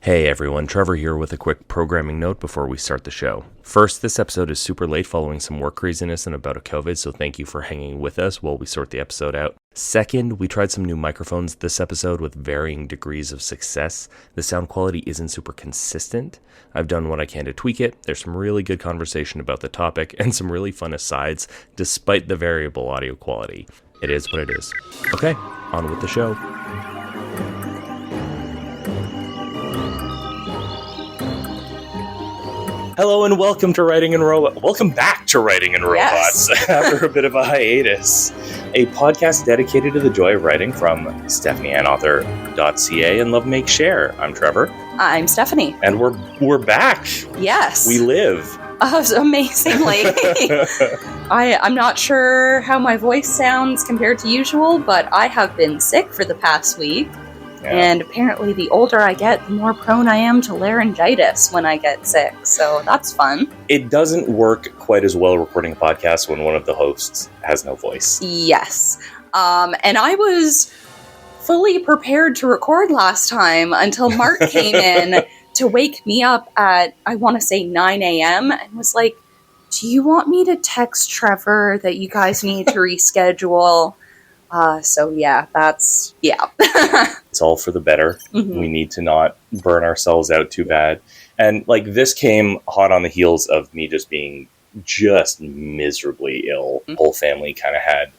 Hey everyone, Trevor here with a quick programming note before we start the show. First, this episode is super late following some work craziness and a bout of COVID, so thank you for hanging with us while we sort the episode out. Second, we tried some new microphones this episode with varying degrees of success. The sound quality isn't super consistent. I've done what I can to tweak it. There's some really good conversation about the topic and some really fun asides despite the variable audio quality. It is what it is. Okay, on with the show. Hello and welcome to Writing and Robots. Welcome back to Writing and Robots after a bit of a hiatus. A podcast dedicated to the joy of writing from StephanieAndAuthor.ca and Love Make Share. I'm Trevor. I'm Stephanie. And we're back. Yes. We live. Amazingly. I'm not sure how my voice sounds compared to usual, but I have been sick for the past week. Yeah. And apparently the older I get, the more prone I am to laryngitis when I get sick. So that's fun. It doesn't work quite as well recording a podcast when one of the hosts has no voice. Yes. And I was fully prepared to record last time until Mark came in to wake me up at, I want to say 9 a.m. and was like, do you want me to text Trevor that you guys need to reschedule? It's all for the better. Mm-hmm. We need to not burn ourselves out too bad. And like this came hot on the heels of me just being just miserably ill. Mm-hmm. The whole family kind of had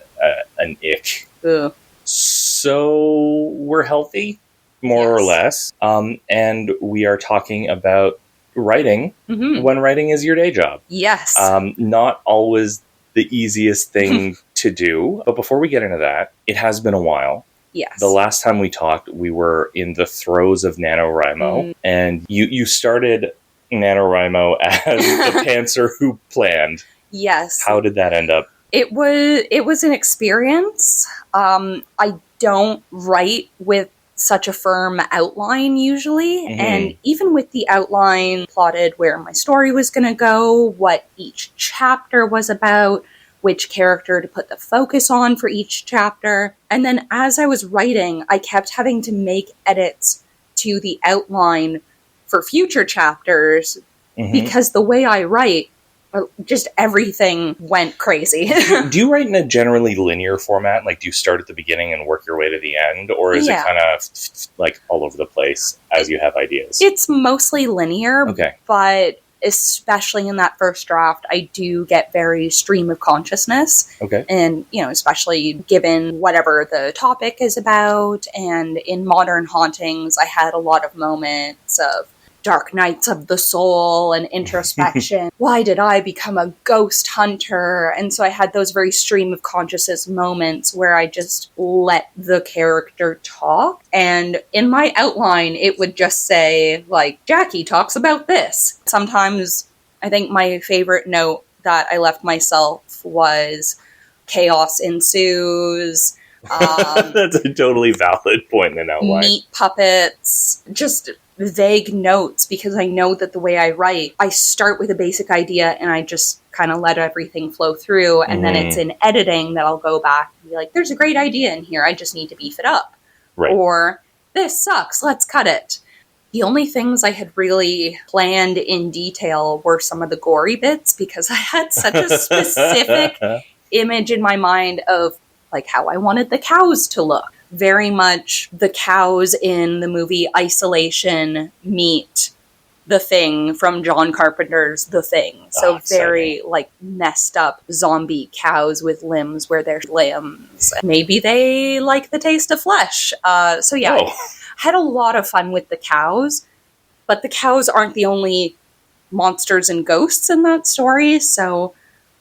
an ick. Ugh. So we're healthy, more or less. And we are talking about writing when writing is your day job. Yes. Not always the easiest thing to do. But before we get into that, it has been a while. Yes. The last time we talked, we were in the throes of NaNoWriMo, and you started NaNoWriMo as the pantser who planned. Yes. How did that end up? It was an experience. I don't write with such a firm outline usually, and even with the outline, plotted where my story was going to go, what each chapter was about, which character to put the focus on for each chapter. And then as I was writing, I kept having to make edits to the outline for future chapters because the way I write, just everything went crazy. Do you write in a generally linear format? Like, do you start at the beginning and work your way to the end? Or is it kind of like all over the place as you have ideas? It's mostly linear, but especially in that first draft, I do get very stream of consciousness. Okay. And, especially given whatever the topic is about. And in Modern Hauntings, I had a lot of moments of dark nights of the soul and introspection. Why did I become a ghost hunter? And so I had those very stream of consciousness moments where I just let the character talk. And in my outline, it would just say, like, Jackie talks about this. Sometimes I think my favorite note that I left myself was chaos ensues. That's a totally valid point in an outline. Meat puppets, just vague notes, because I know that the way I write, I start with a basic idea and I just kind of let everything flow through, and then it's in editing that I'll go back and be like, there's a great idea in here, I just need to beef it up. Right. Or, this sucks, let's cut it. The only things I had really planned in detail were some of the gory bits, because I had such a specific image in my mind of like how I wanted the cows to look. Very much the cows in the movie Isolation meet The Thing from John Carpenter's The Thing. So very like messed up zombie cows with limbs where there's limbs. Maybe they like the taste of flesh. I had a lot of fun with the cows, but the cows aren't the only monsters and ghosts in that story. So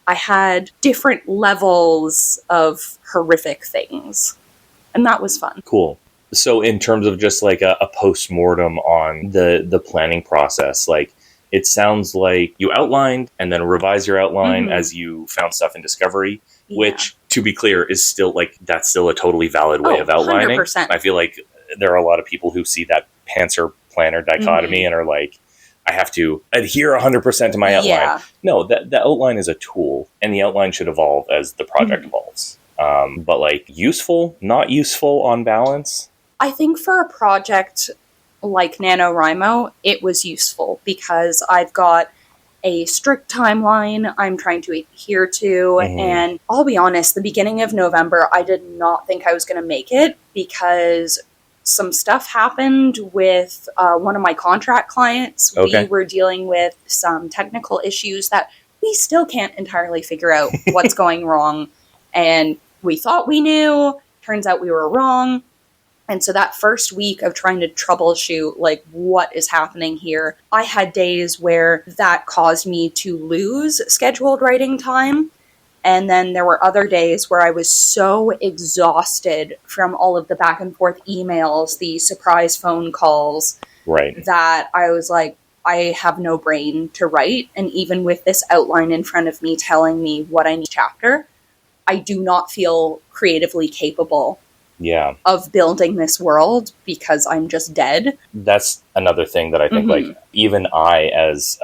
I had different levels of horrific things. And that was fun. Cool. So in terms of just like a post-mortem on the planning process, like it sounds like you outlined and then revised your outline as you found stuff in Discovery, which, to be clear, is still like, that's still a totally valid way of outlining. 100%. I feel like there are a lot of people who see that pantser planner dichotomy and are like, I have to adhere 100% to my outline. Yeah. No, the outline is a tool, and the outline should evolve as the project evolves. But like useful, not useful on balance? I think for a project like NaNoWriMo, it was useful because I've got a strict timeline I'm trying to adhere to. And I'll be honest, the beginning of November, I did not think I was going to make it because some stuff happened with one of my contract clients. Okay. We were dealing with some technical issues that we still can't entirely figure out what's going wrong. And we thought we knew. Turns out we were wrong. And so that first week of trying to troubleshoot, like, what is happening here, I had days where that caused me to lose scheduled writing time. And then there were other days where I was so exhausted from all of the back and forth emails, the surprise phone calls, right, that I was like, I have no brain to write. And even with this outline in front of me telling me what I need chapter, I do not feel creatively capable of building this world because I'm just dead. That's another thing that I think, like, even I, as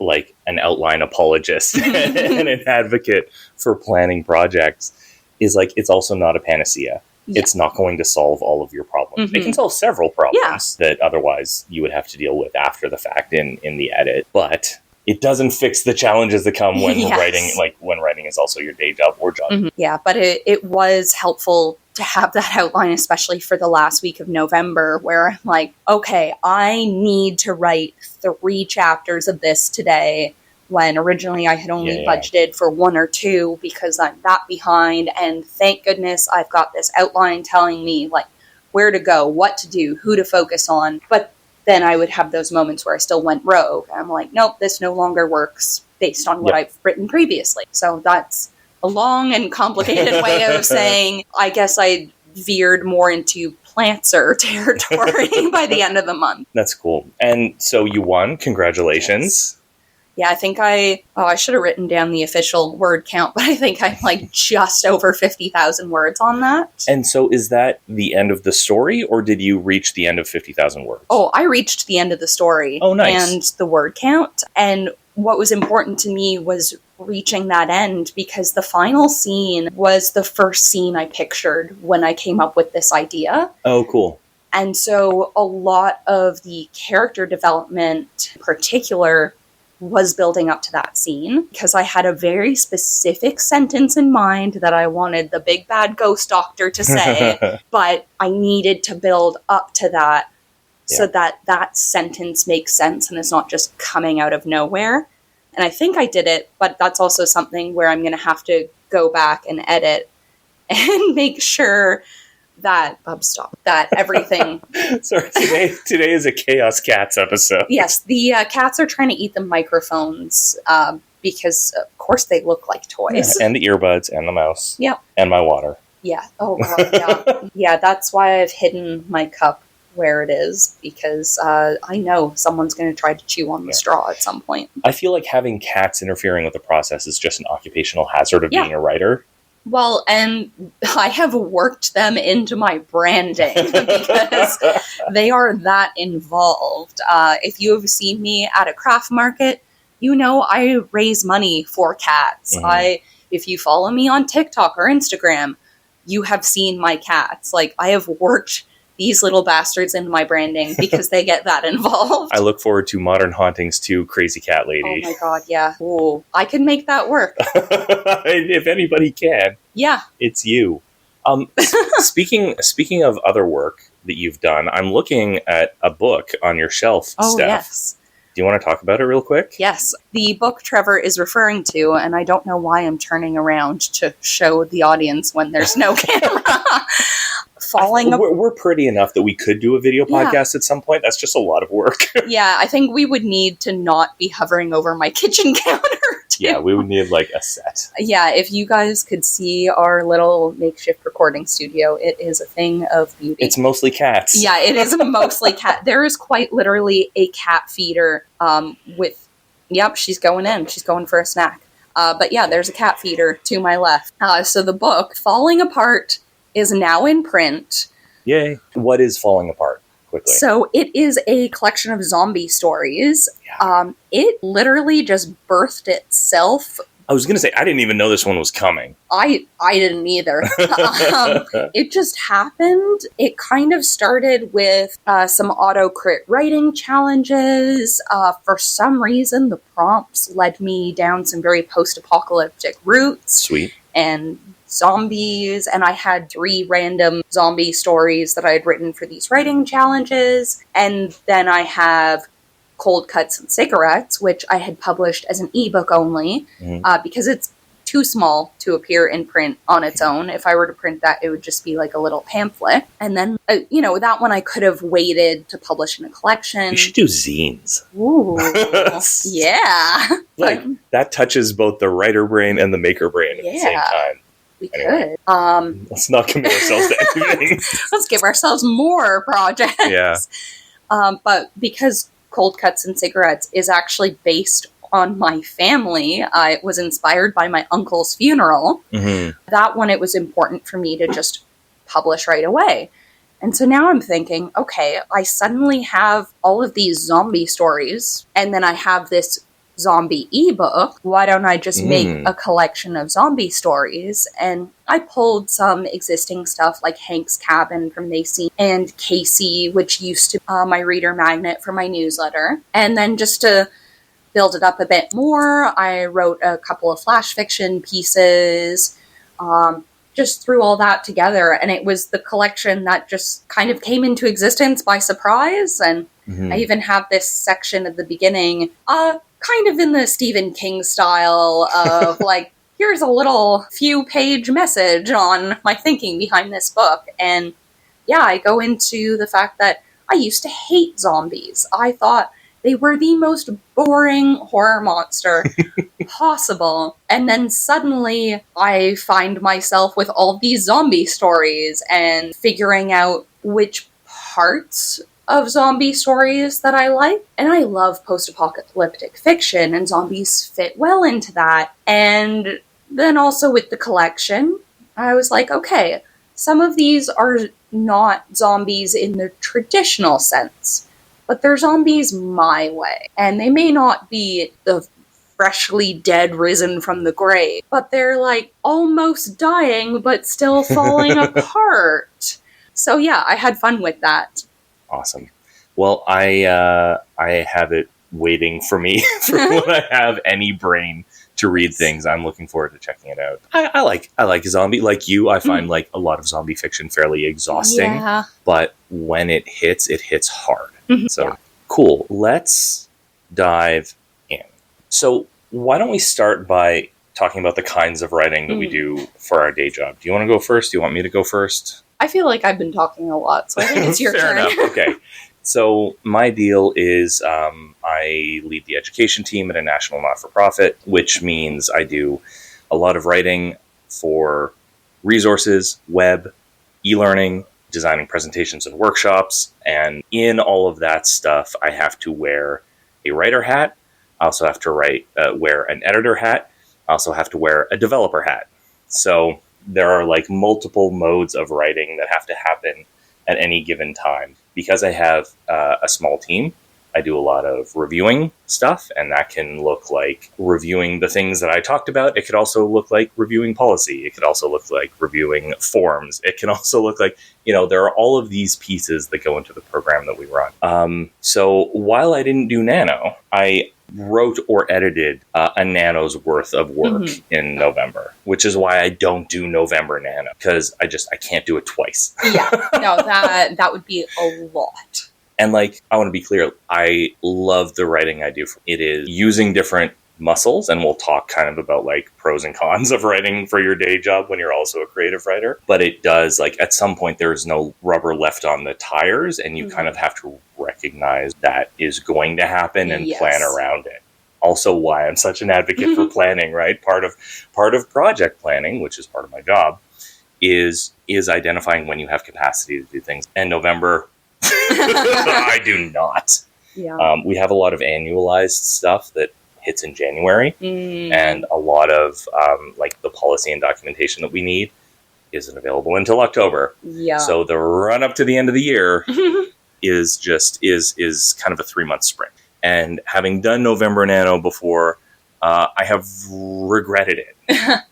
like an outline apologist and an advocate for planning projects, is like, it's also not a panacea. Yeah. It's not going to solve all of your problems. It can solve several problems that otherwise you would have to deal with after the fact in the edit, but it doesn't fix the challenges that come when writing, like when writing is also your day job or job. Yeah, but it was helpful to have that outline, especially for the last week of November, where I'm like, okay, I need to write 3 chapters of this today, when originally I had only budgeted for 1 or 2 because I'm that behind. And thank goodness I've got this outline telling me, like, where to go, what to do, who to focus on. But then I would have those moments where I still went rogue. I'm like, nope, this no longer works based on what I've written previously. So that's a long and complicated way of saying, I guess I veered more into plantser territory by the end of the month. That's cool. And so you won. Congratulations. Yeah, I think I should have written down the official word count, but I think I'm like just over 50,000 words on that. And so is that the end of the story, or did you reach the end of 50,000 words? Oh, I reached the end of the story. Oh, nice. And the word count. And what was important to me was reaching that end, because the final scene was the first scene I pictured when I came up with this idea. Oh, cool. And so a lot of the character development in particular was building up to that scene, because I had a very specific sentence in mind that I wanted the big bad ghost doctor to say, but I needed to build up to that so that that sentence makes sense and it's not just coming out of nowhere. And I think I did it, but that's also something where I'm going to have to go back and edit and make sure that that everything. Sorry, today is a Chaos Cats episode. Yes, the cats are trying to eat the microphones because, of course, they look like toys. Yeah, and the earbuds and the mouse. Yep. And my water. Yeah. Oh, God, yeah. Yeah, that's why I've hidden my cup where it is, because I know someone's going to try to chew on the straw at some point. I feel like having cats interfering with the process is just an occupational hazard of being a writer. Well, and I have worked them into my branding because they are that involved. If you have seen me at a craft market, you know I raise money for cats. If you follow me on TikTok or Instagram, you have seen my cats. Like, I have worked these little bastards into my branding because they get that involved. I look forward to Modern Hauntings 2 Crazy Cat Lady. Oh my God, yeah. Ooh, I can make that work. If anybody can. Yeah. It's you. Speaking of other work that you've done, I'm looking at a book on your shelf, Oh, Steph. yes. Do you want to talk about it real quick? Yes. The book Trevor is referring to, and I don't know why I'm turning around to show the audience when there's no camera. We're pretty enough that we could do a video podcast at some point. That's just a lot of work. Yeah, I think we would need to not be hovering over my kitchen counter, too. Yeah, we would need, like, a set. Yeah, if you guys could see our little makeshift recording studio, it is a thing of beauty. It's mostly cats. Yeah, it is mostly cat. There is quite literally a cat feeder with... Yep, she's going in. She's going for a snack. But yeah, there's a cat feeder to my left. So the book, Falling Apart, is now in print. Yay. What is Falling Apart? Quickly. So it is a collection of zombie stories. It literally just birthed itself I was going to say, I didn't even know this one was coming. I didn't either. It just happened. It kind of started with some auto-crit writing challenges. For some reason, the prompts led me down some very post-apocalyptic routes. Sweet. And zombies, and I had 3 random zombie stories that I had written for these writing challenges. And then I have Cold Cuts and Cigarettes, which I had published as an ebook only, because it's too small to appear in print on its own. If I were to print that, it would just be like a little pamphlet. And then, that one I could have waited to publish in a collection. You should do zines. Ooh, yeah. Like, that touches both the writer brain and the maker brain at the same time. We could. Let's not commit ourselves to anything. Let's give ourselves more projects. Yeah. But because Cold Cuts and Cigarettes is actually based on my family, it was inspired by my uncle's funeral. That one, it was important for me to just publish right away. And so now I'm thinking, okay, I suddenly have all of these zombie stories, and then I have this zombie ebook. Why don't I just make a collection of zombie stories? And I pulled some existing stuff like Hank's Cabin from Macy and Casey, which used to be my reader magnet for my newsletter. And then just to build it up a bit more, I wrote a couple of flash fiction pieces, just threw all that together. And it was the collection that just kind of came into existence by surprise. And I even have this section at the beginning, kind of in the Stephen King style of like, here's a little few-page message on my thinking behind this book. And yeah, I go into the fact that I used to hate zombies. I thought they were the most boring horror monster possible. And then suddenly I find myself with all these zombie stories and figuring out which parts of zombie stories that I like. And I love post-apocalyptic fiction, and zombies fit well into that. And then also with the collection, I was like, okay, some of these are not zombies in the traditional sense, but they're zombies my way. And they may not be the freshly dead risen from the grave, but they're like almost dying, but still falling apart. So yeah, I had fun with that. Awesome. Well, I have it waiting for me for when I have any brain to read things. I'm looking forward to checking it out. I like zombie. Like you, I find like a lot of zombie fiction fairly exhausting. Yeah. But when it hits hard. So cool. Let's dive in. So why don't we start by talking about the kinds of writing that we do for our day job? Do you want to go first? Do you want me to go first? I feel like I've been talking a lot, so I think it's your turn. Fair enough. Okay. So my deal is I lead the education team at a national not-for-profit, which means I do a lot of writing for resources, web, e-learning, designing presentations and workshops. And in all of that stuff, I have to wear a writer hat. I also have to wear an editor hat. I also have to wear a developer hat. So there are like multiple modes of writing that have to happen at any given time. Because I have a small team, I do a lot of reviewing stuff, and that can look like reviewing the things that I talked about. It could also look like reviewing policy. It could also look like reviewing forms. It can also look like, there are all of these pieces that go into the program that we run. So while I didn't do Nano, I wrote or edited a Nano's worth of work in November, which is why I don't do November Nano, because I can't do it twice. Yeah, no, that would be a lot. And like, I want to be clear, I love the writing I do. It is using different muscles, and we'll talk kind of about like pros and cons of writing for your day job when you're also a creative writer. But it does, like, at some point there is no rubber left on the tires, and you kind of have to recognize that is going to happen and plan around it. Also why I'm such an advocate for planning, right? Part of project planning, which is part of my job, is identifying when you have capacity to do things. And November, I do not. Yeah. We have a lot of annualized stuff that hits in January, and a lot of like the policy and documentation that we need isn't available until October. Yeah. So the run up to the end of the year is kind of a 3-month sprint. And having done November Nano before, I have regretted it.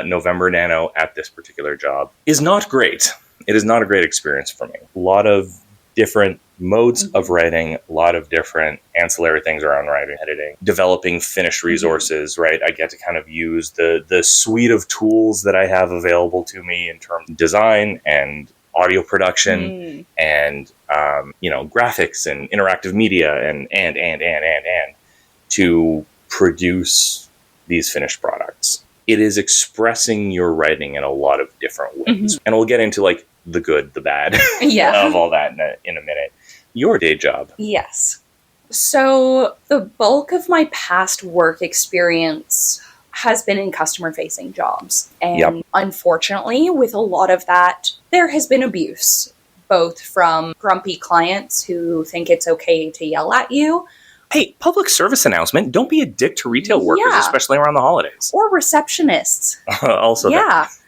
November Nano at this particular job is not great. It is not a great experience for me. A lot of different modes of writing, a lot of different ancillary things around writing, editing, developing finished resources, right? I get to kind of use the suite of tools that I have available to me in terms of design and audio production and, graphics and interactive media and to produce these finished products. It is expressing your writing in a lot of different ways. And we'll get into like the good, the bad of all that in a minute. Your day job. Yes. So the bulk of my past work experience has been in customer-facing jobs. And unfortunately, with a lot of that, there has been abuse, both from grumpy clients who think it's okay to yell at you. Hey, public service announcement, don't be a dick to retail workers, especially around the holidays. Or receptionists. Also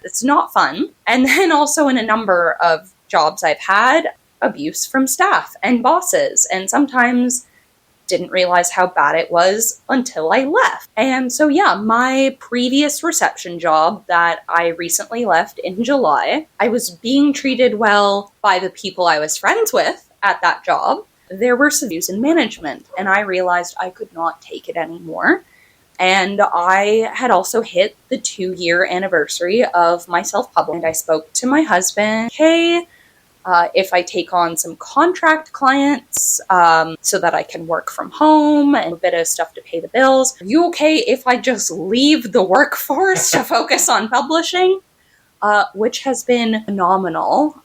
it's not fun. And then also in a number of jobs I've had, abuse from staff and bosses, and sometimes didn't realize how bad it was until I left. And so my previous reception job that I recently left in July, I was being treated well by the people I was friends with at that job. There were some abuse in management, and I realized I could not take it anymore. And I had also hit the 2-year anniversary of my self-publishing. And I spoke to my husband, if I take on some contract clients so that I can work from home and a bit of stuff to pay the bills, are you okay if I just leave the workforce to focus on publishing? Which has been phenomenal.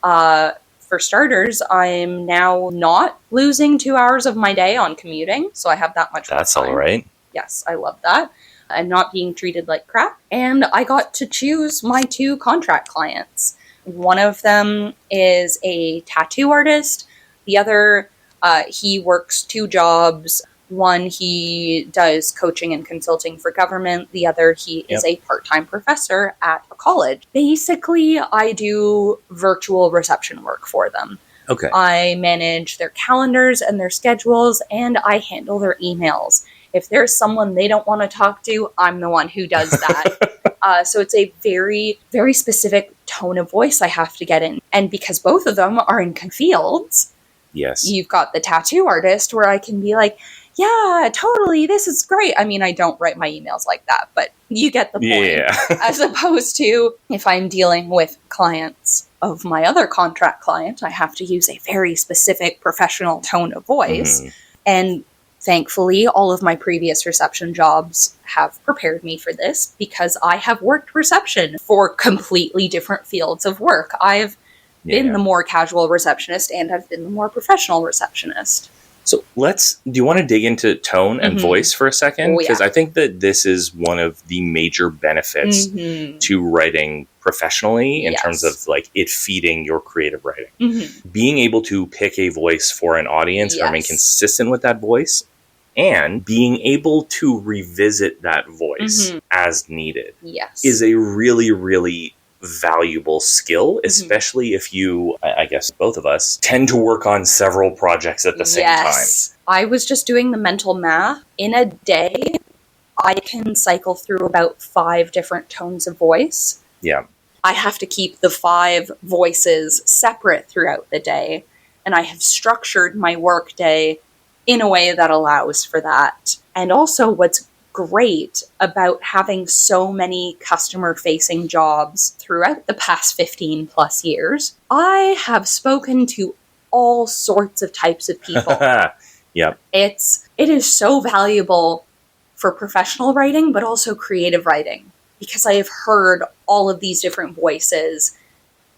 For starters, I'm now not losing 2 hours of my day on commuting, so I have that much more That's time. all right. Yes, I love that. I'm not being treated like crap. And I got to choose my 2 contract clients. One of them is a tattoo artist. The other, he works 2 jobs. One, he does coaching and consulting for government. The other, he is a part-time professor at a college. Basically, I do virtual reception work for them. Okay. I manage their calendars and their schedules, and I handle their emails. If there's someone they don't want to talk to, I'm the one who does that. So it's a very, very specific tone of voice I have to get in. And because both of them are in fields, you've got the tattoo artist where I can be like, yeah, totally, this is great. I mean, I don't write my emails like that, but you get the point. Yeah. As opposed to if I'm dealing with clients of my other contract client, I have to use a very specific professional tone of voice. And thankfully, all of my previous reception jobs have prepared me for this because I have worked reception for completely different fields of work. I've been the more casual receptionist and I've been the more professional receptionist. So do you want to dig into tone and voice for a second? Because I think that this is one of the major benefits to writing professionally in terms of like it feeding your creative writing. Being able to pick a voice for an audience and remain consistent with that voice and being able to revisit that voice as needed is a really, really valuable skill, especially if you, I guess both of us, tend to work on several projects at the same time. I was just doing the mental math. In a day, I can cycle through about 5 different tones of voice. Yeah. I have to keep the 5 voices separate throughout the day, and I have structured my work day in a way that allows for that. And also what's great about having so many customer-facing jobs throughout the past 15 plus years, I have spoken to all sorts of types of people. It is so valuable for professional writing, but also creative writing, because I have heard all of these different voices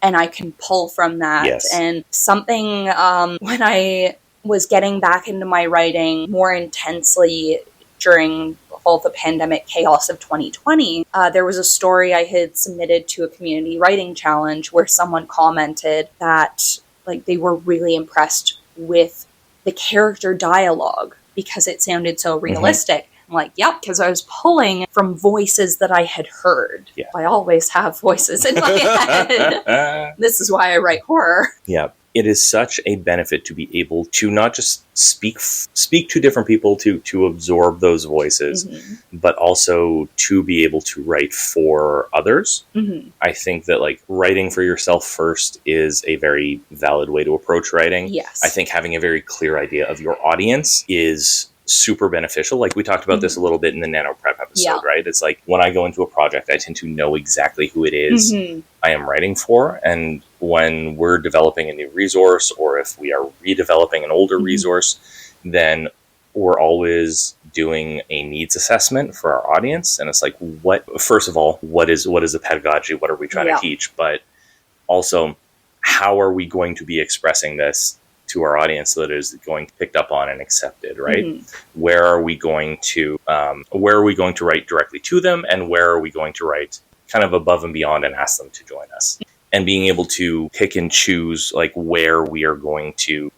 and I can pull from that. And something when I was getting back into my writing more intensely during all the pandemic chaos of 2020, there was a story I had submitted to a community writing challenge where someone commented that like they were really impressed with the character dialogue because it sounded so realistic. I'm like, yep, because I was pulling from voices that I had heard. I always have voices in my head. This is why I write horror. it is such a benefit to be able to not just speak to different people to absorb those voices, but also to be able to write for others. I think that like writing for yourself first is a very valid way to approach writing. Yes. I think having a very clear idea of your audience is super beneficial. Like we talked about this a little bit in the Nano Prep episode, right? It's like when I go into a project, I tend to know exactly who it is I am writing for. And when we're developing a new resource, or if we are redeveloping an older resource, then we're always doing a needs assessment for our audience. And it's like, first of all, what is the pedagogy? What are we trying to teach? But also, how are we going to be expressing this to our audience so that it is going to be picked up on and accepted, right? Where are we going to write directly to them, and where are we going to write kind of above and beyond and ask them to join us? And being able to pick and choose like where we're going to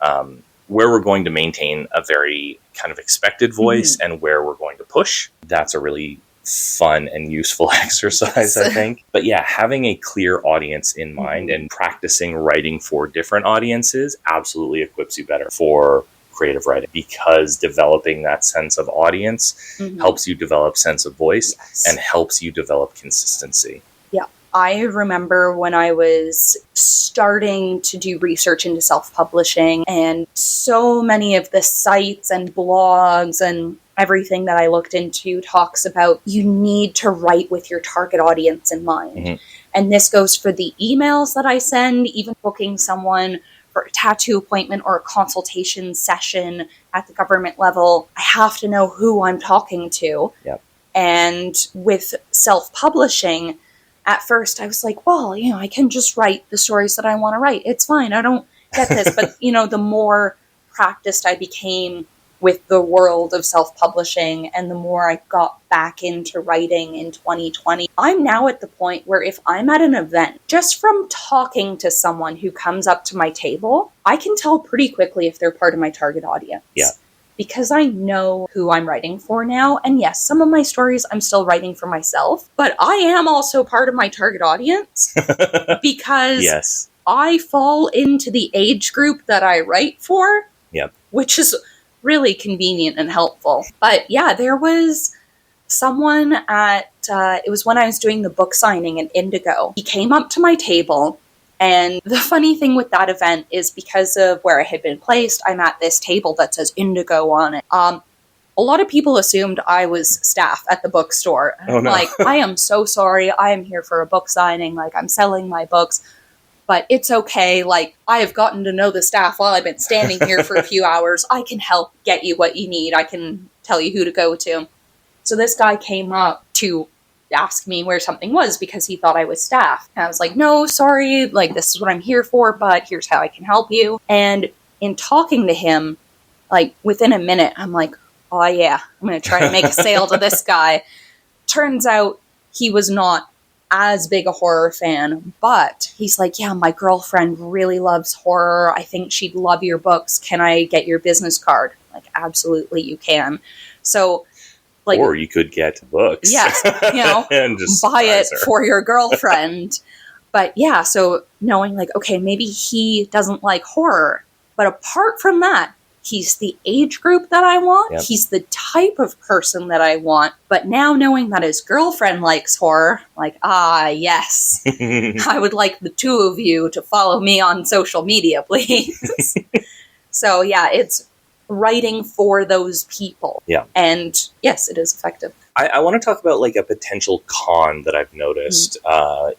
maintain a very kind of expected voice and where we're going to push. That's a really fun and useful exercise, I think. But yeah, having a clear audience in mind and practicing writing for different audiences absolutely equips you better for creative writing, because developing that sense of audience helps you develop sense of voice and helps you develop consistency. Yeah. I remember when I was starting to do research into self-publishing, and so many of the sites and blogs and everything that I looked into talks about you need to write with your target audience in mind. And this goes for the emails that I send, even booking someone for a tattoo appointment or a consultation session at the government level. I have to know who I'm talking to. And with self-publishing, at first I was like, well, I can just write the stories that I want to write. It's fine. I don't get this. But, the more practiced I became with the world of self-publishing, and the more I got back into writing in 2020, I'm now at the point where if I'm at an event, just from talking to someone who comes up to my table, I can tell pretty quickly if they're part of my target audience. Because I know who I'm writing for now. And yes, some of my stories I'm still writing for myself, but I am also part of my target audience because I fall into the age group that I write for, which is really convenient and helpful. But yeah, there was someone it was when I was doing the book signing in Indigo. He came up to my table, and the funny thing with that event is because of where I had been placed, I'm at this table that says Indigo on it. A lot of people assumed I was staff at the bookstore. Oh, no. Like, I am so sorry. I am here for a book signing. Like, I'm selling my books. But it's okay. Like, I have gotten to know the staff while I've been standing here for a few hours. I can help get you what you need. I can tell you who to go to. So this guy came up to ask me where something was because he thought I was staff. And I was like, no, sorry. Like, this is what I'm here for, but here's how I can help you. And in talking to him, like, within a minute, I'm like, oh yeah, I'm going to try to make a sale to this guy. Turns out he was not as big a horror fan, but he's like, yeah, my girlfriend really loves horror. I think she'd love your books. Can I get your business card? Like, absolutely, you can. So, like, or you could get books. Yes, and just buy it her for your girlfriend. But yeah, so knowing like, okay, maybe he doesn't like horror, but apart from that, he's the age group that I want. He's the type of person that I want. But now knowing that his girlfriend likes horror, like, yes. I would like the two of you to follow me on social media, please. So yeah, it's writing for those people. And yes, it is effective. I want to talk about like a potential con that I've noticed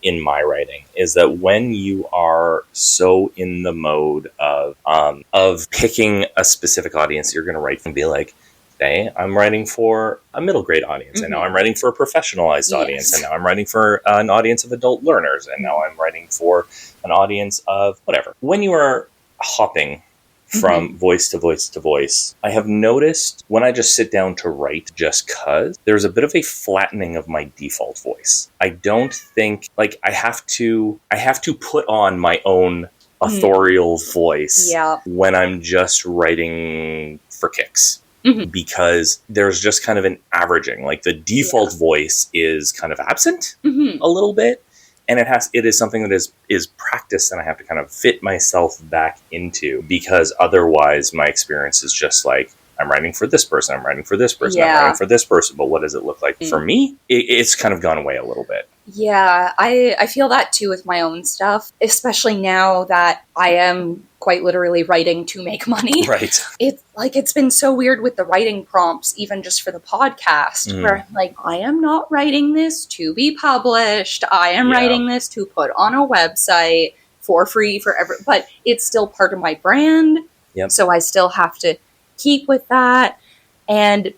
in my writing is that when you are so in the mode of picking a specific audience you're going to write and be like, today I'm writing for a middle grade audience, and now I'm writing for a professionalized audience, and now I'm writing for an audience of adult learners, and now I'm writing for an audience of whatever. When you are hopping from voice to voice to voice, I have noticed when I just sit down to write just cause, there's a bit of a flattening of my default voice. I don't think, like, I have to put on my own authorial voice when I'm just writing for kicks. Because there's just kind of an averaging. Like, the default voice is kind of absent a little bit. And it is something that is practice, and I have to kind of fit myself back into, because otherwise my experience is just like, I'm writing for this person, I'm writing for this person, I'm writing for this person, but what does it look like for me? It's kind of gone away a little bit. Yeah, I feel that too with my own stuff, especially now that I am quite literally writing to make money. Right. It's been so weird with the writing prompts, even just for the podcast, where like, I am not writing this to be published. I am writing this to put on a website for free forever, but it's still part of my brand. Yep. So I still have to keep with that. And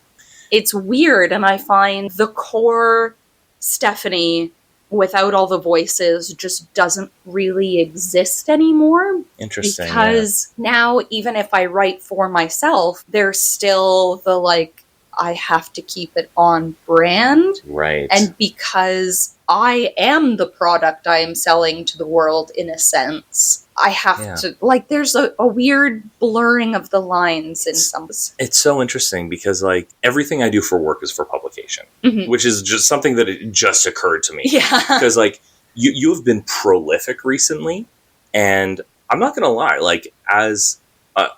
it's weird. And I find the core Stephanie without all the voices just doesn't really exist anymore. Interesting. Because now, even if I write for myself, there's still the like, I have to keep it on brand. Right. And because I am the product I am selling to the world in a sense, I have to, like, there's a weird blurring of the lines in some. It's so interesting because, like, everything I do for work is for publication, which is just something that it just occurred to me. Yeah. Because, like, you have been prolific recently, and I'm not going to lie, like, as,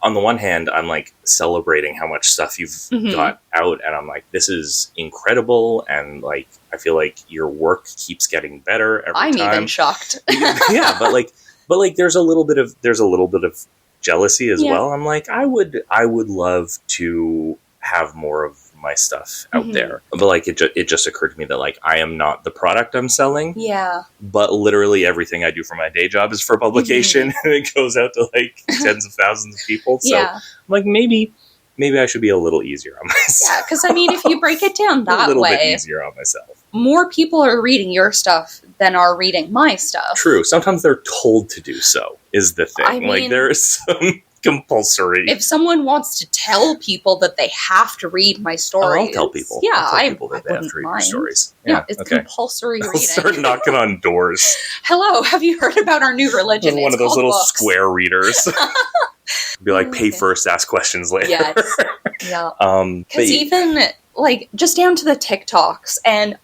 on the one hand, I'm, like, celebrating how much stuff you've got out, and I'm like, this is incredible, and, like, I feel like your work keeps getting better every time. I'm even shocked. Yeah, but there's a little bit of jealousy as well. I'm like, I would love to have more of my stuff out there. But like, it just occurred to me that like, I am not the product I'm selling. Yeah. But literally everything I do for my day job is for publication, and it goes out to like tens of thousands of people. So I'm like, maybe I should be a little easier on myself. Yeah, because I mean, if you break it down that way, a little bit easier on myself. More people are reading your stuff than are reading my stuff. True. Sometimes they're told to do so, is the thing. I mean, like, there is some compulsory. If someone wants to tell people that they have to read my stories. I'll tell people. Yeah, I'll tell people that they have to read my stories. Yeah, it's compulsory reading. I'll start knocking on doors. Hello, have you heard about our new religion? One of those little books. Square readers. Be like, pay first, ask questions later. Yes. Yeah. Because even, like, just down to the TikToks, and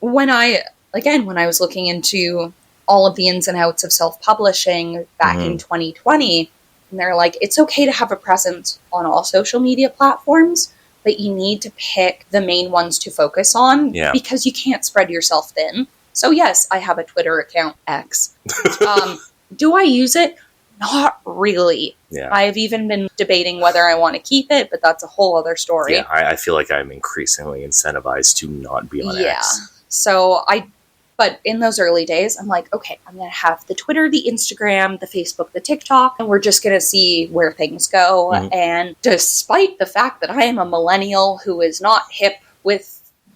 when I was looking into all of the ins and outs of self-publishing back in 2020, and they're like, it's okay to have a presence on all social media platforms, but you need to pick the main ones to focus on because you can't spread yourself thin. So yes, I have a Twitter account, X. Do I use it? Not really. Yeah. I've even been debating whether I want to keep it, but that's a whole other story. Yeah, I feel like I'm increasingly incentivized to not be on X. So but in those early days, I'm like, okay, I'm going to have the Twitter, the Instagram, the Facebook, the TikTok, and we're just going to see where things go. And despite the fact that I am a millennial who is not hip with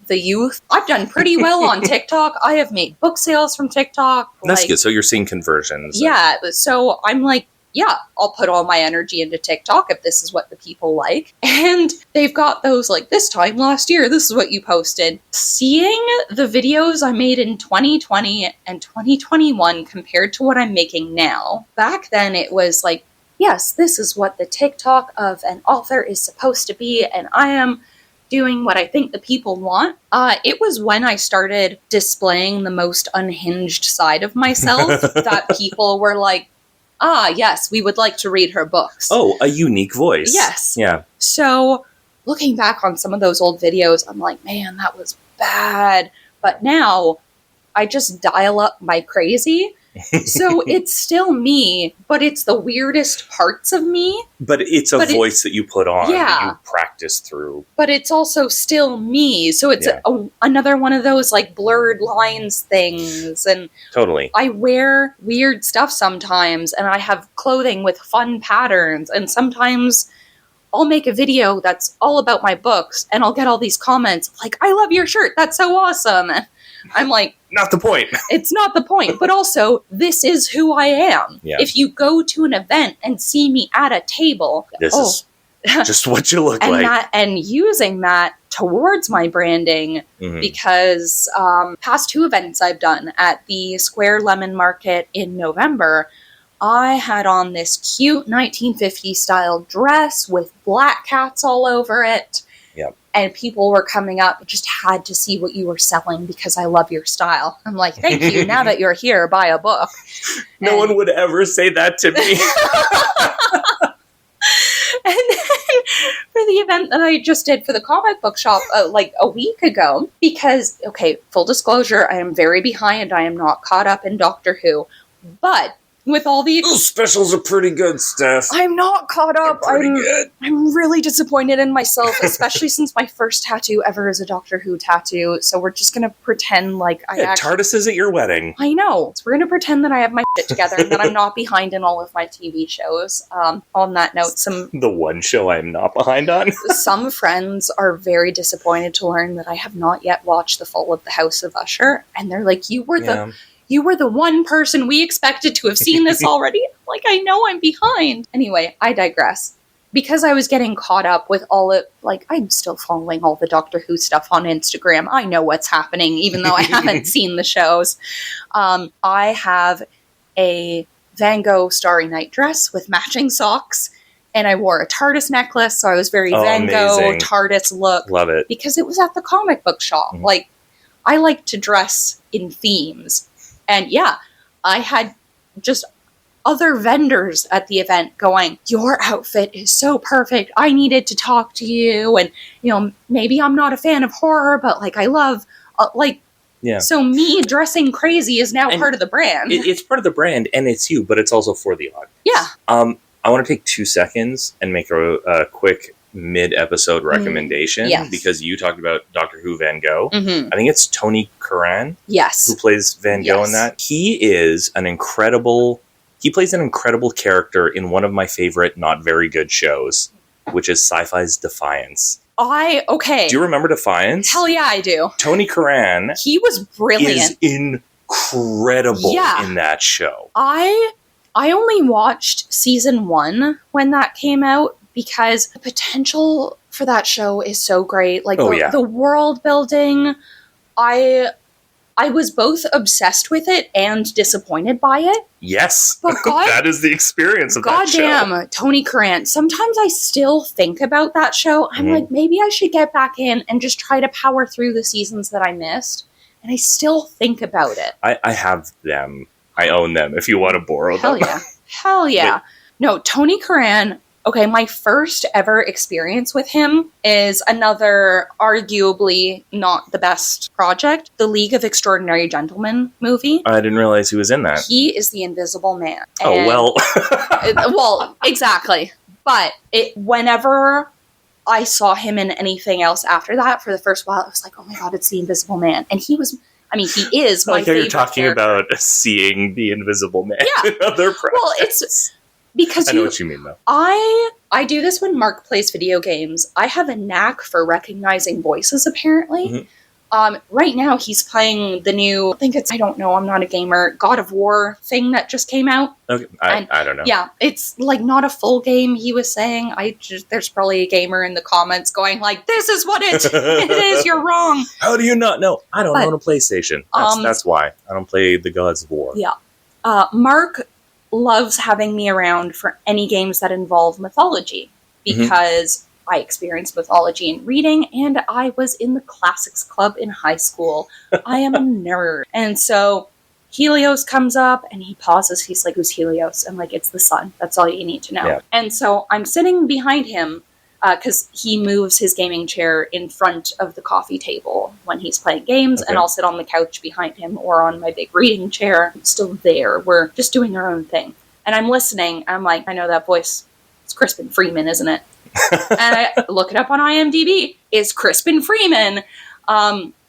the youth, I've done pretty well on TikTok. I have made book sales from TikTok. That's good. So you're seeing conversions. Yeah. So I'm like, yeah, I'll put all my energy into TikTok if this is what the people like. And they've got those like, this time last year, this is what you posted. Seeing the videos I made in 2020 and 2021 compared to what I'm making now, back then it was like, yes, this is what the TikTok of an author is supposed to be, and I am doing what I think the people want. It was when I started displaying the most unhinged side of myself that people were like, yes, we would like to read her books. Oh, a unique voice. Yes. Yeah. So looking back on some of those old videos, I'm like, man, that was bad. But now I just dial up my crazy. So it's still me, but it's the weirdest parts of me. But it's a voice that you put on, that you practice through. But it's also still me. So it's another one of those like blurred lines things. And totally. I wear weird stuff sometimes, and I have clothing with fun patterns. And sometimes I'll make a video that's all about my books, and I'll get all these comments like, I love your shirt. That's so awesome. And I'm like, not the point. It's not the point. But also, this is who I am. Yeah. If you go to an event and see me at a table, this is just what you look like. And using that towards my branding, because past 2 events I've done at the Square Lemon Market in November, I had on this cute 1950s style dress with black cats all over it. Yep. And people were coming up, just had to see what you were selling because I love your style. I'm like, thank you. Now that you're here, buy a book. No one would ever say that to me. And then for the event that I just did for the comic book shop like a week ago, because, okay, full disclosure, I am very behind. I am not caught up in Doctor Who. But with all the... Those specials are pretty good, Steph. I'm not caught up. Good. I'm really disappointed in myself, especially since my first tattoo ever is a Doctor Who tattoo. So we're just going to pretend like TARDIS is at your wedding. I know. So we're going to pretend that I have my shit together and that I'm not behind in all of my TV shows. On that note, The one show I'm not behind on? Some friends are very disappointed to learn that I have not yet watched the full of the House of Usher. And they're like, you were the one person we expected to have seen this already. Like, I know I'm behind. Anyway, I digress. Because I was getting caught up with all it, like, I'm still following all the Doctor Who stuff on Instagram. I know what's happening, even though I haven't seen the shows. I have a Van Gogh Starry Night dress with matching socks. And I wore a TARDIS necklace, so I was very Van Gogh TARDIS look. Love it. Because it was at the comic book shop. Mm-hmm. Like, I like to dress in themes. And yeah, I had just other vendors at the event going, your outfit is so perfect. I needed to talk to you. And, you know, maybe I'm not a fan of horror, but like I love, So me dressing crazy is now part of the brand. It's part of the brand and it's you, but it's also for the audience. Yeah. I want to take 2 seconds and make a quick mid-episode recommendation because you talked about Doctor Who Van Gogh. Mm-hmm. I think it's Tony Curran who plays Van Gogh in that. He plays an incredible character in one of my favorite not very good shows, which is Sci-Fi's Defiance. Do you remember Defiance? Hell yeah, I do. Tony Curran. He was brilliant. Is incredible in that show. I only watched season 1 when that came out, because the potential for that show is so great. Like, the world building, I was both obsessed with it and disappointed by it. Yes, but that is the experience of that show. Goddamn, Tony Curran. Sometimes I still think about that show. I'm like, maybe I should get back in and just try to power through the seasons that I missed. And I still think about it. I have them. I own them if you want to borrow them. Hell yeah. Hell yeah. No, Tony Curran... Okay, my first ever experience with him is another arguably not the best project, the League of Extraordinary Gentlemen movie. I didn't realize he was in that. He is the Invisible Man. And well, exactly. But whenever I saw him in anything else after that, for the first while, I was like, oh my god, it's the Invisible Man. And he is my favorite you're talking about seeing the Invisible Man in other projects. Well, it's... Because I know what you mean, though. I do this when Mark plays video games. I have a knack for recognizing voices, apparently. Mm-hmm. Right now, he's playing the new, I don't know, I'm not a gamer, God of War thing that just came out. Okay, I don't know. Yeah, it's like not a full game, he was saying. There's probably a gamer in the comments going like, this is what it is, you're wrong. How do you not know? I don't own a PlayStation. That's why. I don't play the Gods of War. Yeah. Mark loves having me around for any games that involve mythology, because I experienced mythology in reading, and I was in the classics club in high school. I am a nerd. And so Helios comes up, and he pauses. He's like, who's Helios? I'm like, it's the sun. That's all you need to know. Yeah. And so I'm sitting behind him, because he moves his gaming chair in front of the coffee table when he's playing games, and I'll sit on the couch behind him or on my big reading chair. I'm still there. We're just doing our own thing. And I'm listening. I'm like, I know that voice. It's Crispin Freeman, isn't it? And I look it up on IMDb. It's Crispin Freeman.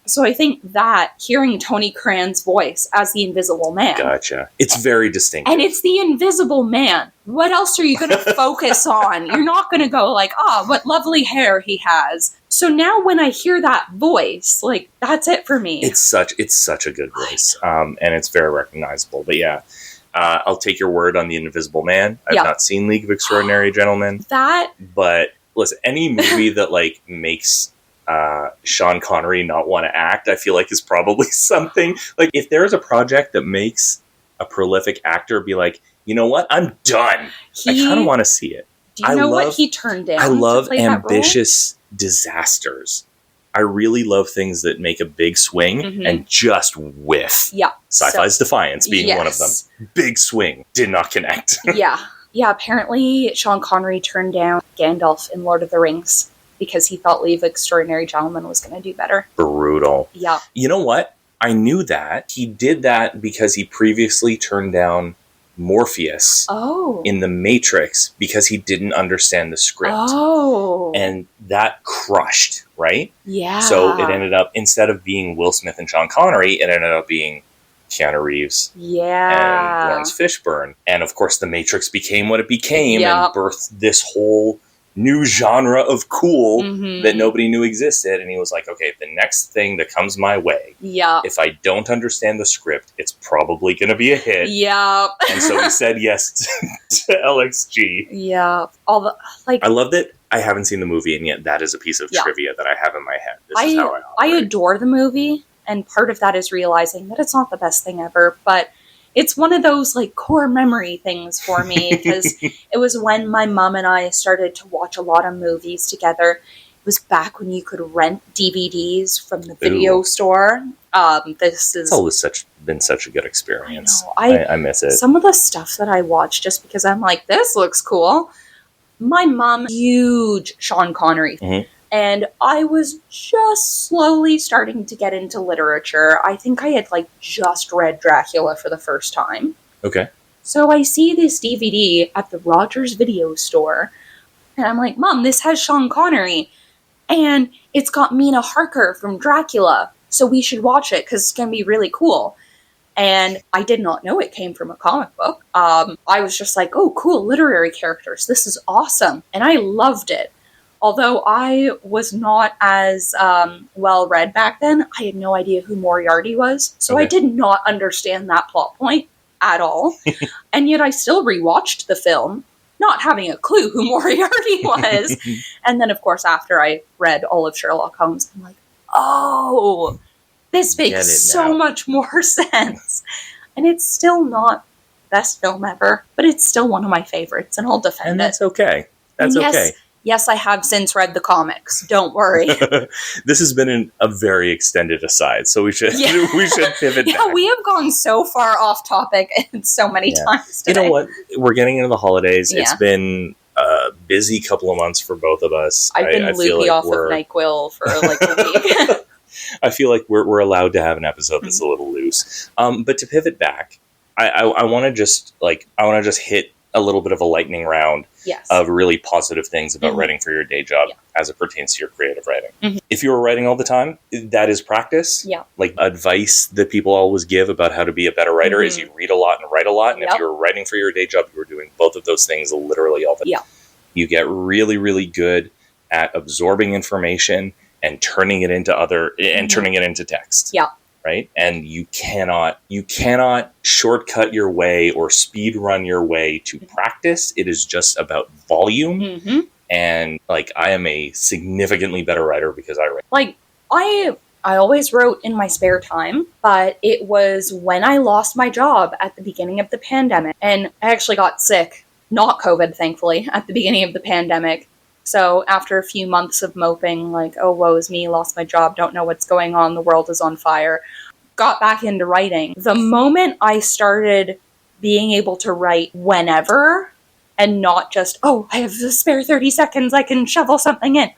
So I think that hearing Tony Curran's voice as the Invisible Man. Gotcha. It's very distinct. And it's the Invisible Man. What else are you going to focus on? You're not going to go like, what lovely hair he has. So now when I hear that voice, like, that's it for me. It's such a good voice. And it's very recognizable. But yeah, I'll take your word on the Invisible Man. I've not seen League of Extraordinary Gentlemen. But listen, any movie that like makes Sean Connery not want to act, I feel like is probably something. Like, if there's a project that makes a prolific actor be like, you know what, I'm done. I kind of want to see it. Do you know what he turned down? I love to play ambitious disasters. I really love things that make a big swing and just whiff. Yeah. Sci-Fi's Defiance being one of them. Big swing. Did not connect. Yeah. Apparently Sean Connery turned down Gandalf in Lord of the Rings because he thought Leave Extraordinary Gentleman was going to do better. Brutal. Yeah. You know what? I knew that. He did that because he previously turned down Morpheus in The Matrix because he didn't understand the script. Oh. And that crushed, right? Yeah. So it ended up, instead of being Will Smith and Sean Connery, it ended up being Keanu Reeves and Lawrence Fishburne. And of course, The Matrix became what it became and birthed this whole new genre of cool that nobody knew existed. And he was like, okay, the next thing that comes my way, if I don't understand the script, it's probably going to be a hit. And so he said yes to LXG. I love that. I haven't seen the movie, and yet that is a piece of trivia that I have in my head. This is how I adore the movie, and part of that is realizing that it's not the best thing ever, but it's one of those like core memory things for me because it was when my mom and I started to watch a lot of movies together. It was back when you could rent DVDs from the video store. It's always been such a good experience. I miss it. Some of the stuff that I watch just because I'm like, this looks cool. My mom, huge Sean Connery. And I was just slowly starting to get into literature. I think I had just read Dracula for the first time. Okay. So I see this DVD at the Rogers video store. And I'm like, Mom, this has Sean Connery. And it's got Mina Harker from Dracula. So we should watch it because it's going to be really cool. And I did not know it came from a comic book. I was just like, oh, cool, literary characters. This is awesome. And I loved it. Although I was not as well-read back then, I had no idea who Moriarty was. So I did not understand that plot point at all. And yet I still rewatched the film, not having a clue who Moriarty was. And then, of course, after I read all of Sherlock Holmes, I'm like, oh, this makes so much more sense. And it's still not the best film ever, but it's still one of my favorites, and I'll defend it. And that's okay. That's okay. Yes, I have since read the comics. Don't worry. This has been a very extended aside, so we should pivot back. Yeah, we have gone so far off topic so many times today. You know what? We're getting into the holidays. Yeah. It's been a busy couple of months for both of us. I've been loopy off of NyQuil for a week. I feel like we're allowed to have an episode that's a little loose. But to pivot back, I want to just hit a little bit of a lightning round of really positive things about writing for your day job as it pertains to your creative writing. If you were writing all the time, that is practice. Like advice that people always give about how to be a better writer is you read a lot and write a lot. And if you're writing for your day job, you were doing both of those things literally all the time. You get really, really good at absorbing information and turning it into turning it into text. Right? And you cannot shortcut your way or speed run your way to practice. It is just about volume. And I am a significantly better writer because I write. I always wrote in my spare time, but it was when I lost my job at the beginning of the pandemic. And I actually got sick, not COVID, thankfully, at the beginning of the pandemic. So after a few months of moping, oh, woe is me, lost my job, don't know what's going on, the world is on fire, got back into writing. The moment I started being able to write whenever and not just, oh, I have a spare 30 seconds, I can shovel something in.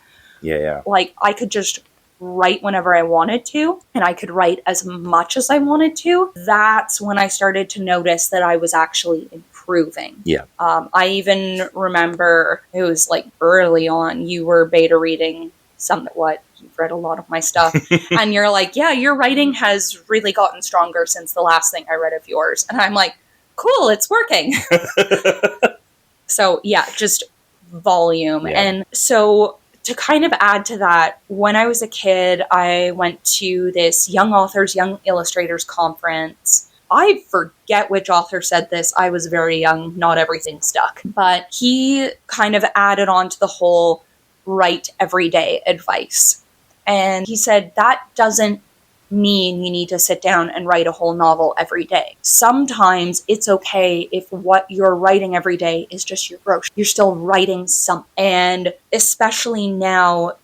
I could just write whenever I wanted to, and I could write as much as I wanted to. That's when I started to notice that I was actually improving. I even remember it was early on, you were beta reading you've read a lot of my stuff, and you're like, yeah, your writing has really gotten stronger since the last thing I read of yours. And I'm like, cool, it's working. So yeah, just volume. And so to kind of add to that, when I was a kid, I went to this Young Authors, Young Illustrators conference. I forget which author said this. I was very young. Not everything stuck. But he kind of added on to the whole write every day advice. And he said that doesn't mean you need to sit down and write a whole novel every day. Sometimes it's okay if what you're writing every day is just your brochure. You're still writing something. And especially now